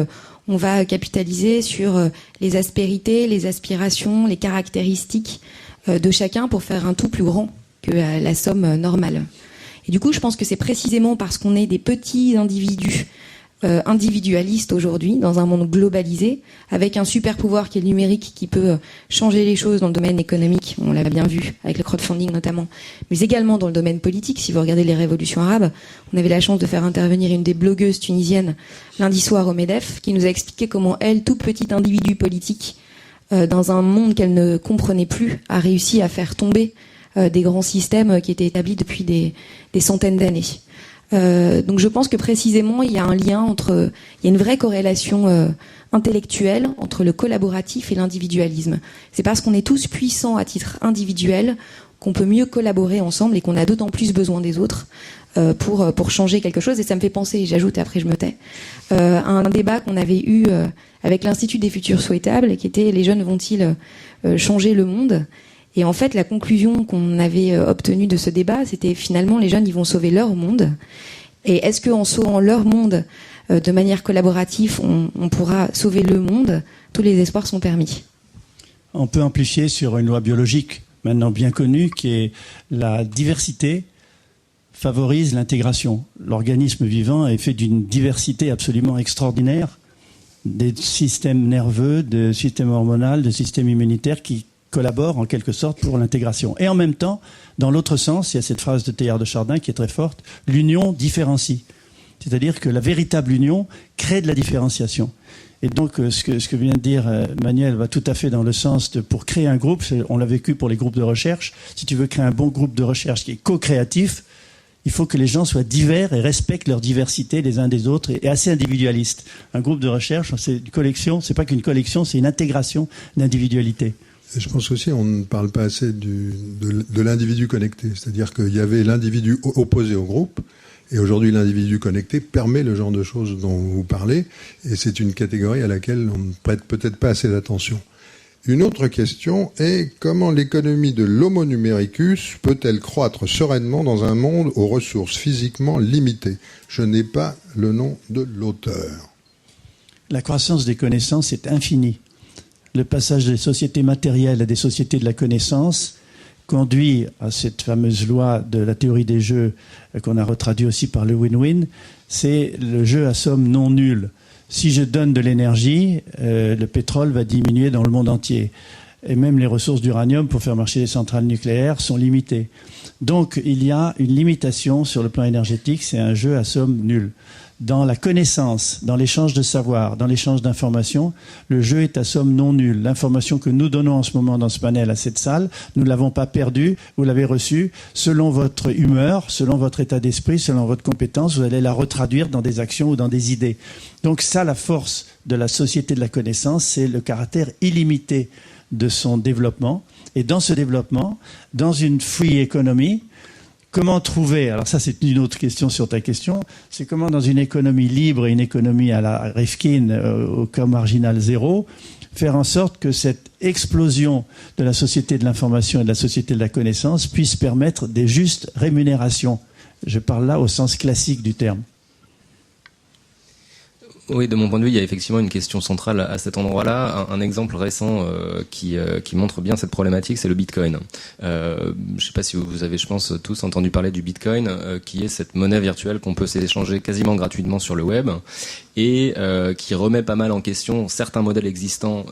[SPEAKER 4] on va capitaliser sur les aspérités, les aspirations, les caractéristiques de chacun pour faire un tout plus grand que la somme normale. Et du coup, je pense que c'est précisément parce qu'on est des petits individus individualistes aujourd'hui, dans un monde globalisé, avec un super pouvoir qui est le numérique, qui peut changer les choses dans le domaine économique, on l'a bien vu, avec le crowdfunding notamment, mais également dans le domaine politique. Si vous regardez les révolutions arabes, on avait la chance de faire intervenir une des blogueuses tunisiennes lundi soir au MEDEF, qui nous a expliqué comment elle, toute petite individu politique, dans un monde qu'elle ne comprenait plus, a réussi à faire tomber des grands systèmes qui étaient établis depuis des centaines d'années. Donc je pense que précisément il y a un lien il y a une vraie corrélation intellectuelle entre le collaboratif et l'individualisme. C'est parce qu'on est tous puissants à titre individuel qu'on peut mieux collaborer ensemble et qu'on a d'autant plus besoin des autres pour changer quelque chose. Et ça me fait penser, j'ajoute et après je me tais, à un débat qu'on avait eu avec l'Institut des futurs souhaitables, qui était: les jeunes vont-ils changer le monde ? Et en fait, la conclusion qu'on avait obtenue de ce débat, c'était finalement les jeunes, ils vont sauver leur monde. Et est-ce qu'en sauvant leur monde de manière collaborative, on pourra sauver le monde ? Tous les espoirs sont permis.
[SPEAKER 3] On peut amplifier sur une loi biologique maintenant bien connue, qui est la diversité favorise l'intégration. L'organisme vivant est fait d'une diversité absolument extraordinaire des systèmes nerveux, de systèmes hormonaux, de systèmes immunitaires qui collaborent en quelque sorte pour l'intégration. Et en même temps, dans l'autre sens, il y a cette phrase de Teilhard de Chardin qui est très forte, l'union différencie. C'est-à-dire que la véritable union crée de la différenciation. Et donc, ce que vient de dire Manuel va tout à fait dans le sens de, pour créer un groupe, on l'a vécu pour les groupes de recherche, si tu veux créer un bon groupe de recherche qui est co-créatif, il faut que les gens soient divers et respectent leur diversité les uns des autres et assez individualistes. Un groupe de recherche, c'est une collection, c'est pas qu'une collection, c'est une intégration d'individualité.
[SPEAKER 1] Et je pense aussi on ne parle pas assez de l'individu connecté, c'est-à-dire qu'il y avait l'individu opposé au groupe, et aujourd'hui l'individu connecté permet le genre de choses dont vous parlez, et c'est une catégorie à laquelle on ne prête peut-être pas assez d'attention. Une autre question est comment l'économie de l'homo numericus peut-elle croître sereinement dans un monde aux ressources physiquement limitées? Je n'ai pas le nom de l'auteur.
[SPEAKER 3] La croissance des connaissances est infinie. Le passage des sociétés matérielles à des sociétés de la connaissance conduit à cette fameuse loi de la théorie des jeux qu'on a retraduit aussi par le win-win, c'est le jeu à somme non nulle. Si je donne de l'énergie, le pétrole va diminuer dans le monde entier. Et même les ressources d'uranium pour faire marcher les centrales nucléaires sont limitées. Donc il y a une limitation sur le plan énergétique, c'est un jeu à somme nulle. Dans la connaissance, dans l'échange de savoir, dans l'échange d'informations, le jeu est à somme non nulle. L'information que nous donnons en ce moment dans ce panel à cette salle, nous ne l'avons pas perdue, vous l'avez reçue. Selon votre humeur, selon votre état d'esprit, selon votre compétence, vous allez la retraduire dans des actions ou dans des idées. Donc ça, la force de la société de la connaissance, c'est le caractère illimité de son développement. Et dans ce développement, dans une free economy, comment trouver, alors ça c'est une autre question sur ta question, c'est comment dans une économie libre et une économie à la Rifkin, au cas marginal zéro, faire en sorte que cette explosion de la société de l'information et de la société de la connaissance puisse permettre des justes rémunérations. Je parle là au sens classique du terme.
[SPEAKER 5] Oui, de mon point de vue, il y a effectivement une question centrale à cet endroit-là. Un exemple récent qui montre bien cette problématique, c'est le Bitcoin. Je ne sais pas si vous avez, je pense, tous entendu parler du Bitcoin, qui est cette monnaie virtuelle qu'on peut s'échanger quasiment gratuitement sur le web et qui remet pas mal en question certains modèles existants,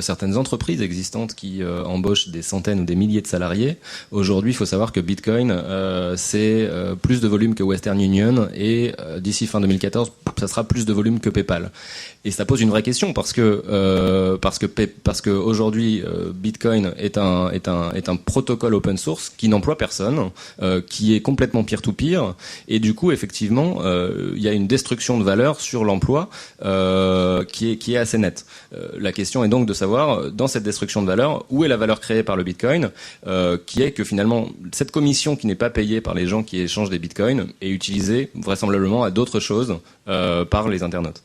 [SPEAKER 5] certaines entreprises existantes qui embauchent des centaines ou des milliers de salariés. Aujourd'hui, il faut savoir que Bitcoin, c'est plus de volume que Western Union et d'ici fin 2014, ça sera plus de volume que PayPal. Et ça pose une vraie question parce que aujourd'hui Bitcoin est un protocole open source qui n'emploie personne, qui est complètement peer-to-peer, et du coup effectivement il y a une destruction de valeur sur l'emploi qui est assez nette. La question est donc de savoir dans cette destruction de valeur où est la valeur créée par le Bitcoin, qui est que finalement cette commission qui n'est pas payée par les gens qui échangent des Bitcoins est utilisée vraisemblablement à d'autres choses par les internautes.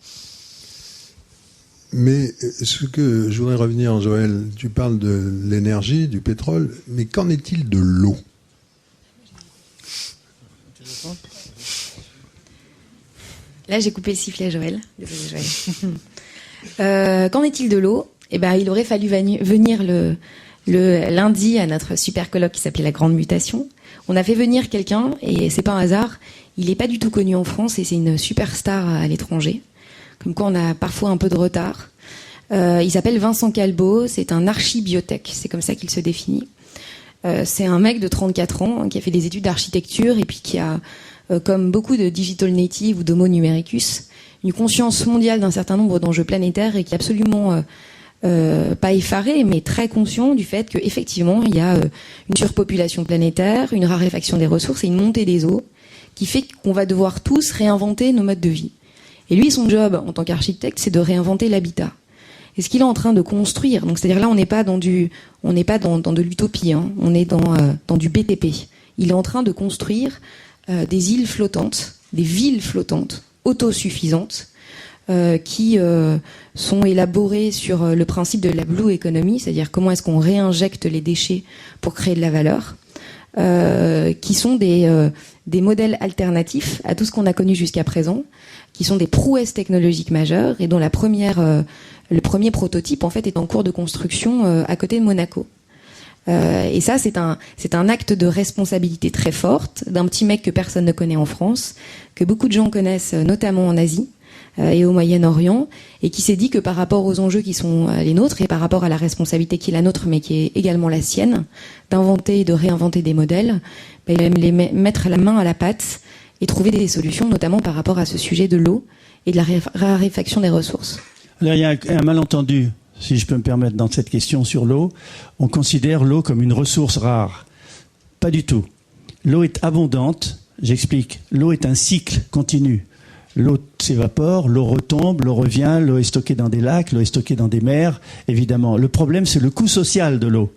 [SPEAKER 1] Mais ce que je voudrais revenir, Joël, tu parles de l'énergie, du pétrole, mais qu'en est-il de l'eau ?
[SPEAKER 4] Là, j'ai coupé le sifflet, Joël. Désolé, Joël. Qu'en est-il de l'eau ? Eh ben, il aurait fallu venir le lundi à notre super colloque qui s'appelait La Grande Mutation. On a fait venir quelqu'un, et c'est pas un hasard, il n'est pas du tout connu en France, et c'est une superstar à l'étranger. Comme quoi on a parfois un peu de retard. Il s'appelle Vincent Calbeau, c'est un archibiotech, c'est comme ça qu'il se définit. C'est un mec de 34 ans qui a fait des études d'architecture et puis qui a, comme beaucoup de digital natives ou d'homo numericus, une conscience mondiale d'un certain nombre d'enjeux planétaires et qui est absolument pas effaré, mais très conscient du fait qu'effectivement il y a une surpopulation planétaire, une raréfaction des ressources et une montée des eaux qui fait qu'on va devoir tous réinventer nos modes de vie. Et lui, son job en tant qu'architecte, c'est de réinventer l'habitat. Et ce qu'il est en train de construire, donc c'est-à-dire là, on n'est pas dans de l'utopie, hein, on est dans du BTP. Il est en train de construire des îles flottantes, des villes flottantes, autosuffisantes, qui sont élaborées sur le principe de la blue economy, c'est-à-dire comment est-ce qu'on réinjecte les déchets pour créer de la valeur, qui sont des modèles alternatifs à tout ce qu'on a connu jusqu'à présent, qui sont des prouesses technologiques majeures et dont le premier prototype en fait est en cours de construction à côté de Monaco. Et ça c'est un acte de responsabilité très forte d'un petit mec que personne ne connaît en France, que beaucoup de gens connaissent notamment en Asie, et au Moyen-Orient, et qui s'est dit que par rapport aux enjeux qui sont les nôtres et par rapport à la responsabilité qui est la nôtre mais qui est également la sienne, d'inventer et de réinventer des modèles, il aime les mettre la main à la pâte et trouver des solutions, notamment par rapport à ce sujet de l'eau et de la raréfaction des ressources.
[SPEAKER 3] Alors, il y a un malentendu, si je peux me permettre, dans cette question sur l'eau. On considère l'eau comme une ressource rare. Pas du tout. L'eau est abondante. J'explique. L'eau est un cycle continu. L'eau s'évapore, l'eau retombe, l'eau revient, l'eau est stockée dans des lacs, l'eau est stockée dans des mers, évidemment. Le problème, c'est le coût social de l'eau.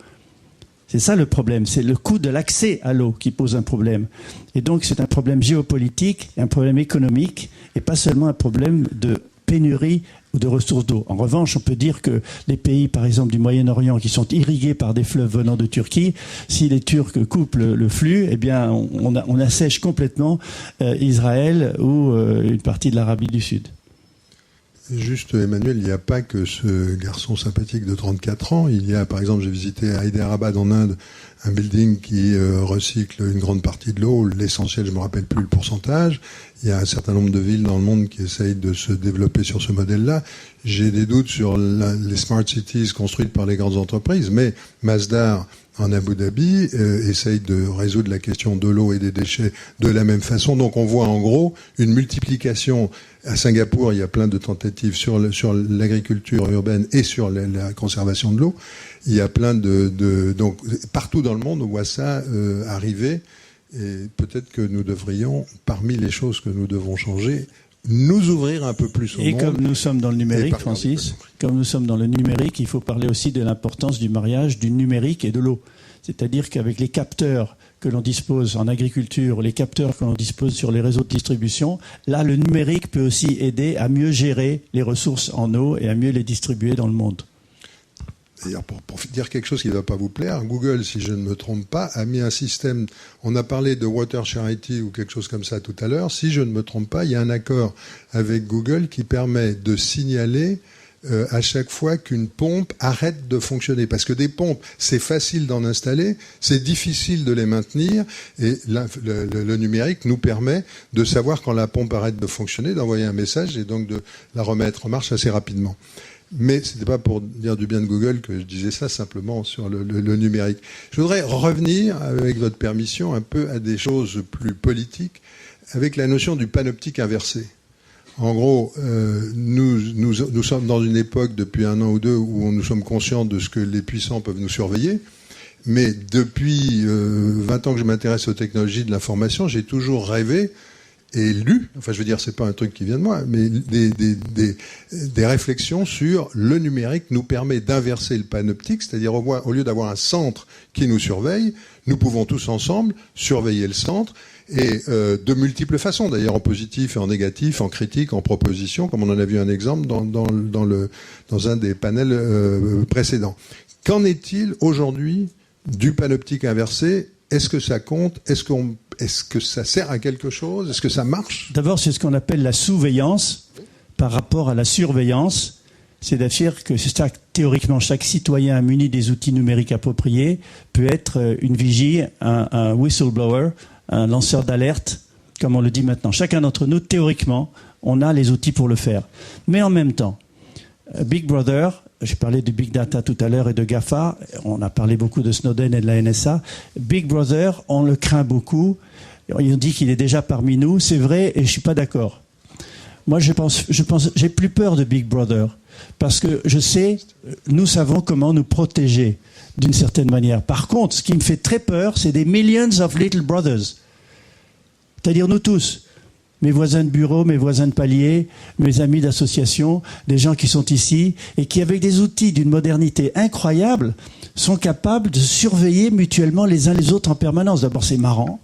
[SPEAKER 3] C'est ça le problème, c'est le coût de l'accès à l'eau qui pose un problème. Et donc c'est un problème géopolitique, un problème économique, et pas seulement un problème de pénurie ou de ressources d'eau. En revanche, on peut dire que les pays, par exemple, du Moyen-Orient, qui sont irrigués par des fleuves venant de Turquie, si les Turcs coupent le flux, eh bien, on assèche complètement Israël ou une partie de l'Arabie du Sud.
[SPEAKER 1] Juste, Emmanuel, il n'y a pas que ce garçon sympathique de 34 ans. Il y a, par exemple, j'ai visité à Hyderabad en Inde, un building qui recycle une grande partie de l'eau, l'essentiel, je ne me rappelle plus le pourcentage. Il y a un certain nombre de villes dans le monde qui essayent de se développer sur ce modèle-là. J'ai des doutes sur les smart cities construites par les grandes entreprises, mais Masdar, en Abu Dhabi, essaye de résoudre la question de l'eau et des déchets de la même façon. Donc on voit en gros une multiplication. À Singapour, il y a plein de tentatives sur l'agriculture urbaine et sur la conservation de l'eau. Il y a plein donc partout dans le monde, on voit ça arriver. Et peut-être que nous devrions, parmi les choses que nous devons changer, nous ouvrir un peu plus au monde.
[SPEAKER 3] Et comme nous sommes dans le numérique, Francis, comme nous sommes dans le numérique, il faut parler aussi de l'importance du mariage du numérique et de l'eau. C'est-à-dire qu'avec les capteurs que l'on dispose en agriculture, les capteurs que l'on dispose sur les réseaux de distribution, là, le numérique peut aussi aider à mieux gérer les ressources en eau et à mieux les distribuer dans le monde.
[SPEAKER 1] D'ailleurs, pour dire quelque chose qui ne va pas vous plaire, Google, si je ne me trompe pas, a mis un système, on a parlé de Water Charity ou quelque chose comme ça tout à l'heure, si je ne me trompe pas, il y a un accord avec Google qui permet de signaler à chaque fois qu'une pompe arrête de fonctionner. Parce que des pompes, c'est facile d'en installer, c'est difficile de les maintenir, et le numérique nous permet de savoir quand la pompe arrête de fonctionner, d'envoyer un message et donc de la remettre en marche assez rapidement. Mais ce n'était pas pour dire du bien de Google que je disais ça, simplement sur le numérique. Je voudrais revenir, avec votre permission, un peu à des choses plus politiques, avec la notion du panoptique inversé. En gros, nous sommes dans une époque, depuis 1 an ou 2, où nous sommes conscients de ce que les puissants peuvent nous surveiller. Mais depuis 20 ans que je m'intéresse aux technologies de l'information, j'ai toujours rêvé et lu, enfin je veux dire, c'est pas un truc qui vient de moi, mais des réflexions sur le numérique nous permet d'inverser le panoptique, c'est-à-dire au lieu d'avoir un centre qui nous surveille, nous pouvons tous ensemble surveiller le centre, et de multiples façons, d'ailleurs en positif et en négatif, en critique, en proposition, comme on en a vu un exemple dans un des panels précédents. Qu'en est-il aujourd'hui du panoptique inversé? Est-ce que ça compte? Est-ce que ça sert à quelque chose? Est-ce que ça marche?
[SPEAKER 3] D'abord, c'est ce qu'on appelle la surveillance par rapport à la surveillance. C'est-à-dire que théoriquement, chaque citoyen muni des outils numériques appropriés peut être une vigie, un whistleblower, un lanceur d'alerte, comme on le dit maintenant. Chacun d'entre nous, théoriquement, on a les outils pour le faire. Mais en même temps, Big Brother, j'ai parlé de Big Data tout à l'heure et de GAFA, on a parlé beaucoup de Snowden et de la NSA. Big Brother, on le craint beaucoup. On dit qu'il est déjà parmi nous, c'est vrai, et je suis pas d'accord. Moi, je pense, j'ai plus peur de Big Brother, parce que nous savons comment nous protéger d'une certaine manière. Par contre, ce qui me fait très peur, c'est des millions of little brothers. C'est-à-dire nous tous. Mes voisins de bureau, mes voisins de palier, mes amis d'association, des gens qui sont ici et qui, avec des outils d'une modernité incroyable, sont capables de surveiller mutuellement les uns les autres en permanence. D'abord, c'est marrant,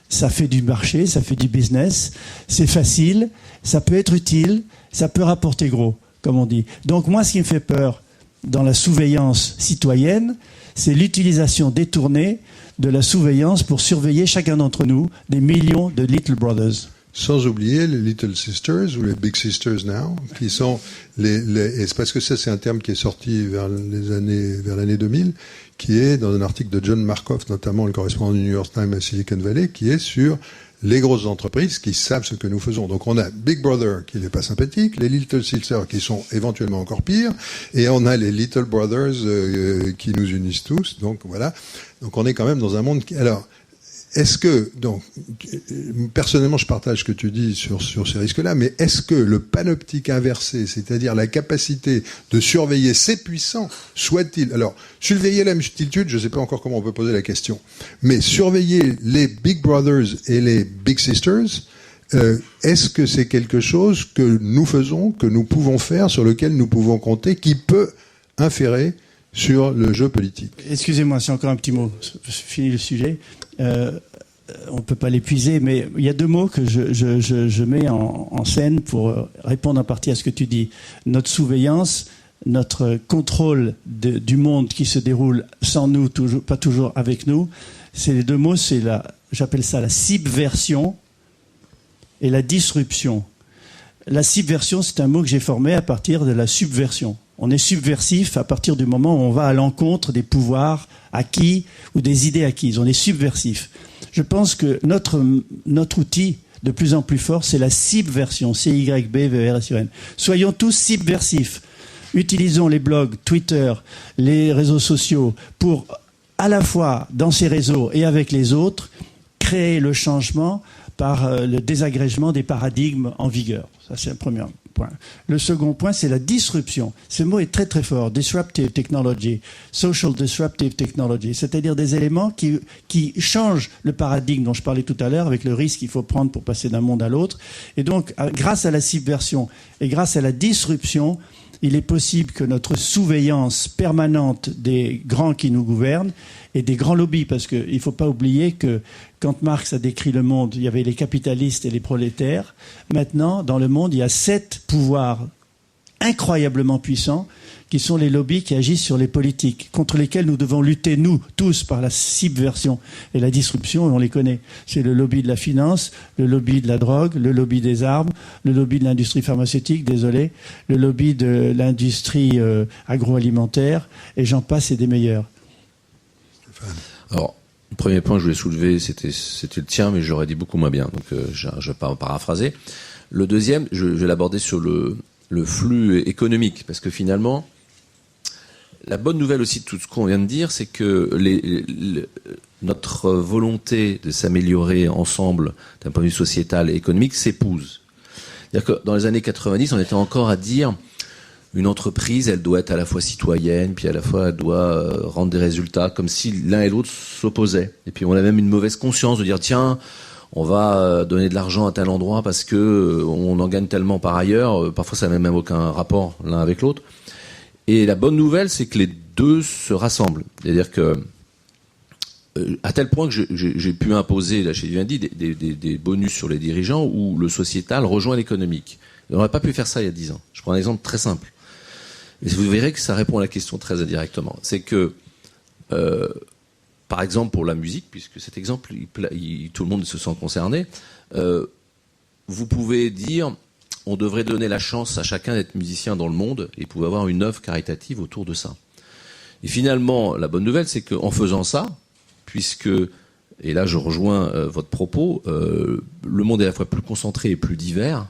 [SPEAKER 3] ça fait du marché, ça fait du business, c'est facile, ça peut être utile, ça peut rapporter gros, comme on dit. Donc moi, ce qui me fait peur dans la surveillance citoyenne, c'est l'utilisation détournée de la surveillance pour surveiller chacun d'entre nous des millions de little brothers.
[SPEAKER 1] Sans oublier les Little Sisters ou les Big Sisters Now, qui sont et c'est parce que ça c'est un terme qui est sorti vers l'année 2000, qui est dans un article de John Markoff, notamment le correspondant du New York Times à Silicon Valley, qui est sur les grosses entreprises qui savent ce que nous faisons. Donc on a Big Brother qui n'est pas sympathique, les Little Sisters qui sont éventuellement encore pires, et on a les Little Brothers qui nous unissent tous. Donc voilà. Donc on est quand même dans un monde qui... Alors, est-ce que, donc, personnellement, je partage ce que tu dis sur ces risques-là, mais est-ce que le panoptique inversé, c'est-à-dire la capacité de surveiller ces puissants, soit-il, alors, surveiller la multitude, je ne sais pas encore comment on peut poser la question, mais surveiller les Big Brothers et les Big Sisters, est-ce que c'est quelque chose que nous faisons, que nous pouvons faire, sur lequel nous pouvons compter, qui peut inférer sur le jeu politique?
[SPEAKER 3] Excusez-moi, c'est encore un petit mot. Je finis le sujet. On ne peut pas l'épuiser, mais il y a deux mots que je mets en scène pour répondre en partie à ce que tu dis. Notre surveillance, notre contrôle du monde qui se déroule sans nous, pas toujours avec nous. C'est les deux mots, j'appelle ça la subversion et la disruption. La subversion, c'est un mot que j'ai formé à partir de la subversion. On est subversif à partir du moment où on va à l'encontre des pouvoirs acquis ou des idées acquises. On est subversif. Je pense que notre outil de plus en plus fort, c'est la subversion. C-Y-B-V-R-S-I-O-N. Soyons tous subversifs. Utilisons les blogs, Twitter, les réseaux sociaux pour, à la fois dans ces réseaux et avec les autres, créer le changement par le désagrégement des paradigmes en vigueur. Ça, c'est un premier point. Le second point, c'est la disruption. Ce mot est très très fort. Disruptive technology, social disruptive technology, c'est-à-dire des éléments qui changent le paradigme dont je parlais tout à l'heure avec le risque qu'il faut prendre pour passer d'un monde à l'autre. Et donc, grâce à la subversion et grâce à la disruption, il est possible que notre surveillance permanente des grands qui nous gouvernent et des grands lobbies, parce qu'il ne faut pas oublier que quand Marx a décrit le monde, il y avait les capitalistes et les prolétaires. Maintenant, dans le monde, il y a 7 pouvoirs incroyablement puissants qui sont les lobbies qui agissent sur les politiques, contre lesquels nous devons lutter, nous, tous, par la subversion et la disruption, et on les connaît. C'est le lobby de la finance, le lobby de la drogue, le lobby des armes, le lobby de l'industrie pharmaceutique, désolé, le lobby de l'industrie agroalimentaire, et j'en passe, et des meilleurs.
[SPEAKER 2] Alors, le premier point que je voulais soulever, c'était le tien, mais j'aurais dit beaucoup moins bien, donc je vais pas paraphraser. Le deuxième, je vais l'aborder sur le flux économique, parce que finalement, la bonne nouvelle aussi de tout ce qu'on vient de dire, c'est que notre volonté de s'améliorer ensemble d'un point de vue sociétal et économique s'épouse. C'est-à-dire que dans les années 90, on était encore à dire une entreprise, elle doit être à la fois citoyenne, puis à la fois elle doit rendre des résultats, comme si l'un et l'autre s'opposaient. Et puis on a même une mauvaise conscience de dire, tiens, on va donner de l'argent à tel endroit parce que on en gagne tellement par ailleurs. Parfois, ça n'a même aucun rapport l'un avec l'autre. Et la bonne nouvelle, c'est que les deux se rassemblent. C'est-à-dire que, à tel point que j'ai pu imposer, là, chez Vivendi, des bonus sur les dirigeants où le sociétal rejoint l'économique. Et on n'aurait pas pu faire ça il y a 10 ans. Je prends un exemple très simple. Et vous verrez que ça répond à la question très indirectement. C'est que, par exemple, pour la musique, puisque cet exemple, tout le monde se sent concerné, vous pouvez dire, on devrait donner la chance à chacun d'être musicien dans le monde, et vous pouvez avoir une œuvre caritative autour de ça. Et finalement, la bonne nouvelle, c'est qu'en faisant ça, puisque, et là je rejoins votre propos, le monde est à la fois plus concentré et plus divers,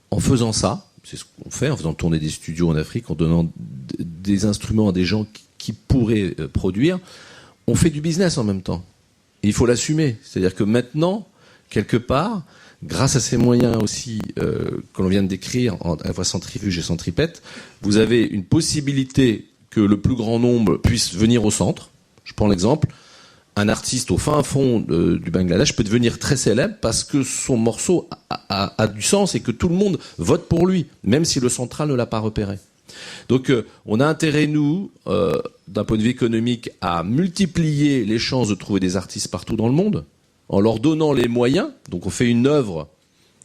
[SPEAKER 2] en faisant ça, c'est ce qu'on fait, en faisant tourner des studios en Afrique, en donnant des instruments à des gens qui pourraient produire, on fait du business en même temps. Et il faut l'assumer. C'est-à-dire que maintenant, quelque part, grâce à ces moyens aussi que l'on vient de décrire, à la fois centrifuge et centripète, vous avez une possibilité que le plus grand nombre puisse venir au centre. Je prends l'exemple, un artiste au fin fond du Bangladesh peut devenir très célèbre parce que son morceau a du sens et que tout le monde vote pour lui, même si le central ne l'a pas repéré. Donc on a intérêt, nous, d'un point de vue économique, à multiplier les chances de trouver des artistes partout dans le monde, en leur donnant les moyens. Donc on fait une œuvre,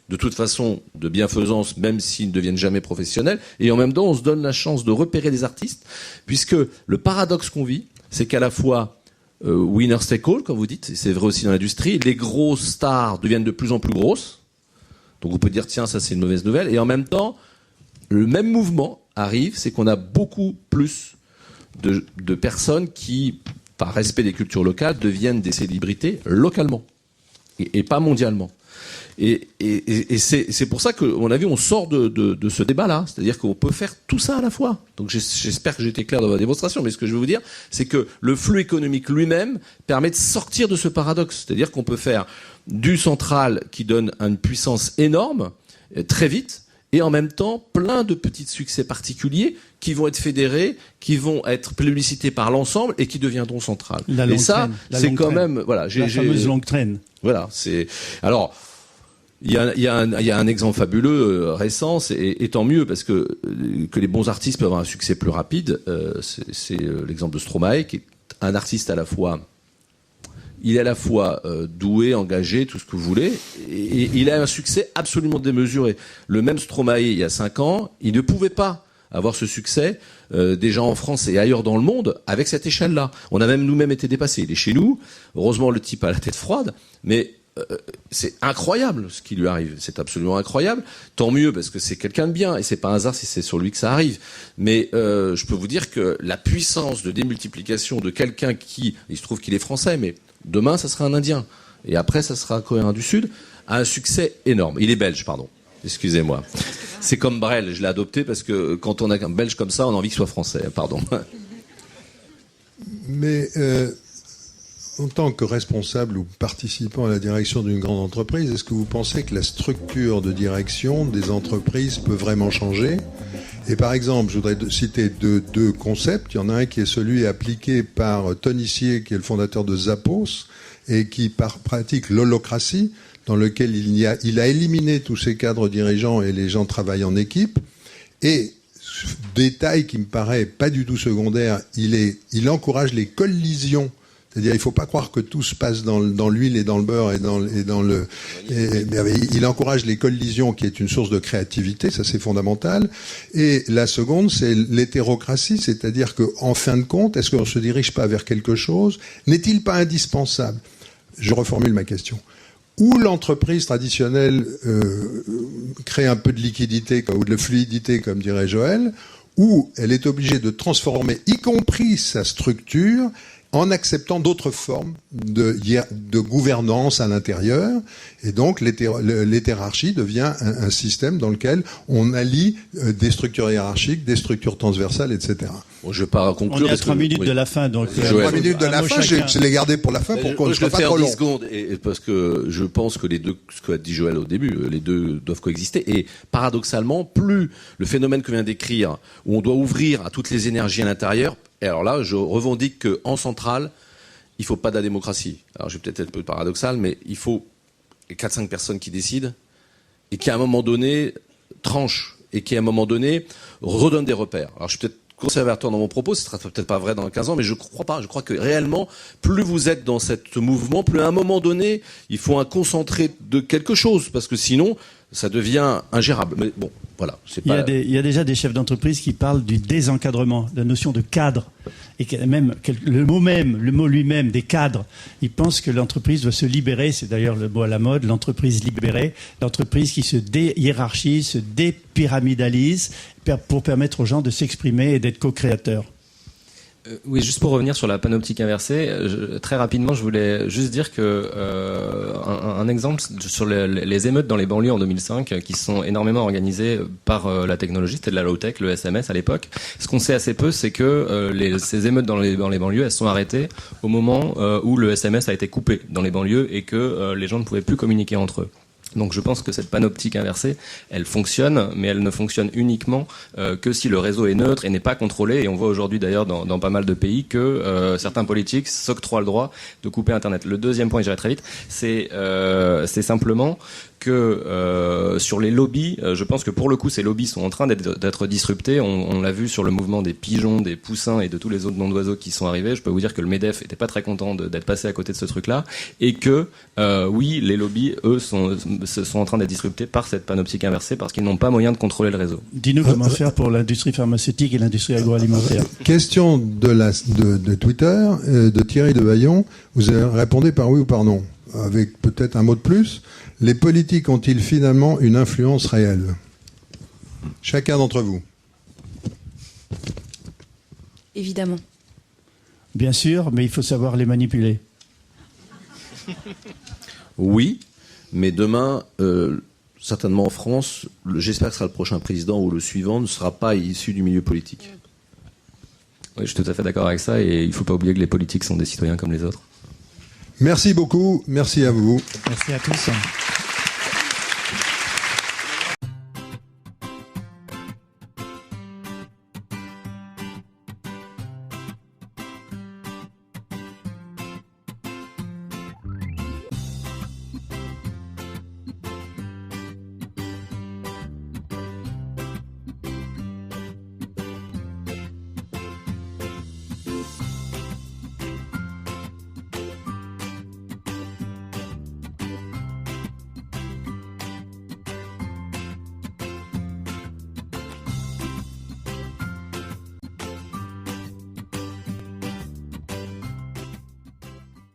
[SPEAKER 2] de toute façon, de bienfaisance, même s'ils ne deviennent jamais professionnels, et en même temps on se donne la chance de repérer des artistes, puisque le paradoxe qu'on vit, c'est qu'à la fois winner take all, comme vous dites, et c'est vrai aussi dans l'industrie, les grosses stars deviennent de plus en plus grosses, donc on peut dire tiens, ça c'est une mauvaise nouvelle, et en même temps, le même mouvement arrive, c'est qu'on a beaucoup plus de personnes qui, par respect des cultures locales, deviennent des célébrités localement. et pas mondialement. Et c'est pour ça que, à mon avis, on sort de ce débat-là. C'est-à-dire qu'on peut faire tout ça à la fois. Donc j'espère que j'ai été clair dans ma démonstration, mais ce que je veux vous dire, c'est que le flux économique lui-même permet de sortir de ce paradoxe. C'est-à-dire qu'on peut faire du central qui donne une puissance énorme, très vite, et en même temps, plein de petits succès particuliers qui vont être fédérés, qui vont être plébiscités par l'ensemble et qui deviendront centrales. Et ça, c'est quand même, voilà,
[SPEAKER 3] la fameuse longue traîne.
[SPEAKER 2] Voilà, c'est, alors, il y a un exemple fabuleux récent, et tant mieux parce que les bons artistes peuvent avoir un succès plus rapide. C'est l'exemple de Stromae, qui est un artiste à la fois, il est à la fois doué, engagé, tout ce que vous voulez, et il a un succès absolument démesuré. Le même Stromae, il y a 5 ans, il ne pouvait pas avoir ce succès déjà en France et ailleurs dans le monde avec cette échelle-là. On a même nous-mêmes été dépassés. Il est chez nous. Heureusement, le type a la tête froide, mais c'est incroyable ce qui lui arrive. C'est absolument incroyable. Tant mieux parce que c'est quelqu'un de bien et c'est pas un hasard si c'est sur lui que ça arrive. Mais je peux vous dire que la puissance de démultiplication de quelqu'un qui, il se trouve qu'il est français, mais demain ça sera un Indien et après ça sera un Coréen du Sud, a un succès énorme. Il est belge, pardon. Excusez-moi. C'est comme Brel, je l'ai adopté parce que quand on a un Belge comme ça, on a envie qu'il soit français. Pardon.
[SPEAKER 1] Mais en tant que responsable ou participant à la direction d'une grande entreprise, est-ce que vous pensez que la structure de direction des entreprises peut vraiment changer ? Et par exemple, je voudrais citer deux concepts. Il y en a un qui est celui appliqué par Tony Hsieh, qui est le fondateur de Zappos, et qui pratique l'holocratie, dans lequel il a éliminé tous ses cadres dirigeants et les gens travaillent en équipe. Et détail qui me paraît pas du tout secondaire, il encourage les collisions. C'est-à-dire, il ne faut pas croire que tout se passe dans l'huile et dans le beurre il encourage les collisions, qui est une source de créativité, ça c'est fondamental. Et la seconde, c'est l'hétérocratie, c'est-à-dire qu'en fin de compte, est-ce qu'on ne se dirige pas vers quelque chose ? N'est-il pas indispensable ? Je reformule ma question. Où l'entreprise traditionnelle crée un peu de liquidité ou de fluidité, comme dirait Joël, où elle est obligée de transformer, y compris sa structure, en acceptant d'autres formes de gouvernance à l'intérieur. Et donc, l'hétérarchie devient un système dans lequel on allie des structures hiérarchiques, des structures transversales, etc.
[SPEAKER 2] Bon, je vais pas conclure.
[SPEAKER 3] On est à 3 minutes de la fin, donc.
[SPEAKER 1] 3 minutes de la fin, je l'ai gardé pour la fin pour qu'on ne soit pas trop long.
[SPEAKER 2] 10 secondes, parce que je pense que les deux, ce qu'a dit Joël au début, les deux doivent coexister. Et paradoxalement, plus le phénomène que vient d'écrire, où on doit ouvrir à toutes les énergies à l'intérieur, et alors là, je revendique qu'en centrale, il faut pas de la démocratie. Alors je vais peut-être être un peu paradoxal, mais il faut 4-5 personnes qui décident et qui à un moment donné tranchent et qui à un moment donné redonnent des repères. Alors je suis peut-être conservateur dans mon propos, ce sera peut-être pas vrai dans 15 ans, mais je crois pas. Je crois que réellement, plus vous êtes dans ce mouvement, plus à un moment donné, il faut un concentré de quelque chose, parce que sinon, ça devient ingérable. Mais bon, voilà.
[SPEAKER 3] Il y a déjà des chefs d'entreprise qui parlent du désencadrement, de la notion de cadre. Et même, le mot lui-même, des cadres, ils pensent que l'entreprise doit se libérer, c'est d'ailleurs le mot à la mode, l'entreprise libérée, l'entreprise qui se déhiérarchise, se dépyramidalise, pour permettre aux gens de s'exprimer et d'être co-créateurs.
[SPEAKER 5] Oui, juste pour revenir sur la panoptique inversée, très rapidement, je voulais juste dire que un exemple sur les émeutes dans les banlieues en 2005, qui sont énormément organisées par la technologie, c'était de la low-tech, le SMS à l'époque. Ce qu'on sait assez peu, c'est que ces émeutes dans les banlieues, elles sont arrêtées au moment où le SMS a été coupé dans les banlieues et que les gens ne pouvaient plus communiquer entre eux. Donc je pense que cette panoptique inversée, elle fonctionne, mais elle ne fonctionne uniquement que si le réseau est neutre et n'est pas contrôlé. Et on voit aujourd'hui d'ailleurs dans pas mal de pays que certains politiques s'octroient le droit de couper Internet. Le deuxième point, et j'irai très vite, c'est simplement que sur les lobbies, je pense que pour le coup, ces lobbies sont en train d'être disruptés. On l'a vu sur le mouvement des pigeons, des poussins et de tous les autres noms d'oiseaux qui sont arrivés. Je peux vous dire que le MEDEF était pas très content d'être passé à côté de ce truc-là, et que oui, les lobbies, eux, sont en train d'être disruptés par cette panoptique inversée parce qu'ils n'ont pas moyen de contrôler le réseau.
[SPEAKER 3] Dis-nous comment faire pour l'industrie pharmaceutique et l'industrie agroalimentaire.
[SPEAKER 1] Question de Twitter, de Thierry de Vaillon. Vous répondez par oui ou par non, avec peut-être un mot de plus. Les politiques ont-ils finalement une influence réelle ? Chacun d'entre vous.
[SPEAKER 4] Évidemment.
[SPEAKER 3] Bien sûr, mais il faut savoir les manipuler.
[SPEAKER 2] Oui, mais demain, certainement en France, j'espère que ce sera le prochain président ou le suivant, ne sera pas issu du milieu politique.
[SPEAKER 5] Oui, je suis tout à fait d'accord avec ça, et il ne faut pas oublier que les politiques sont des citoyens comme les autres.
[SPEAKER 1] Merci beaucoup, merci à vous.
[SPEAKER 3] Merci à tous.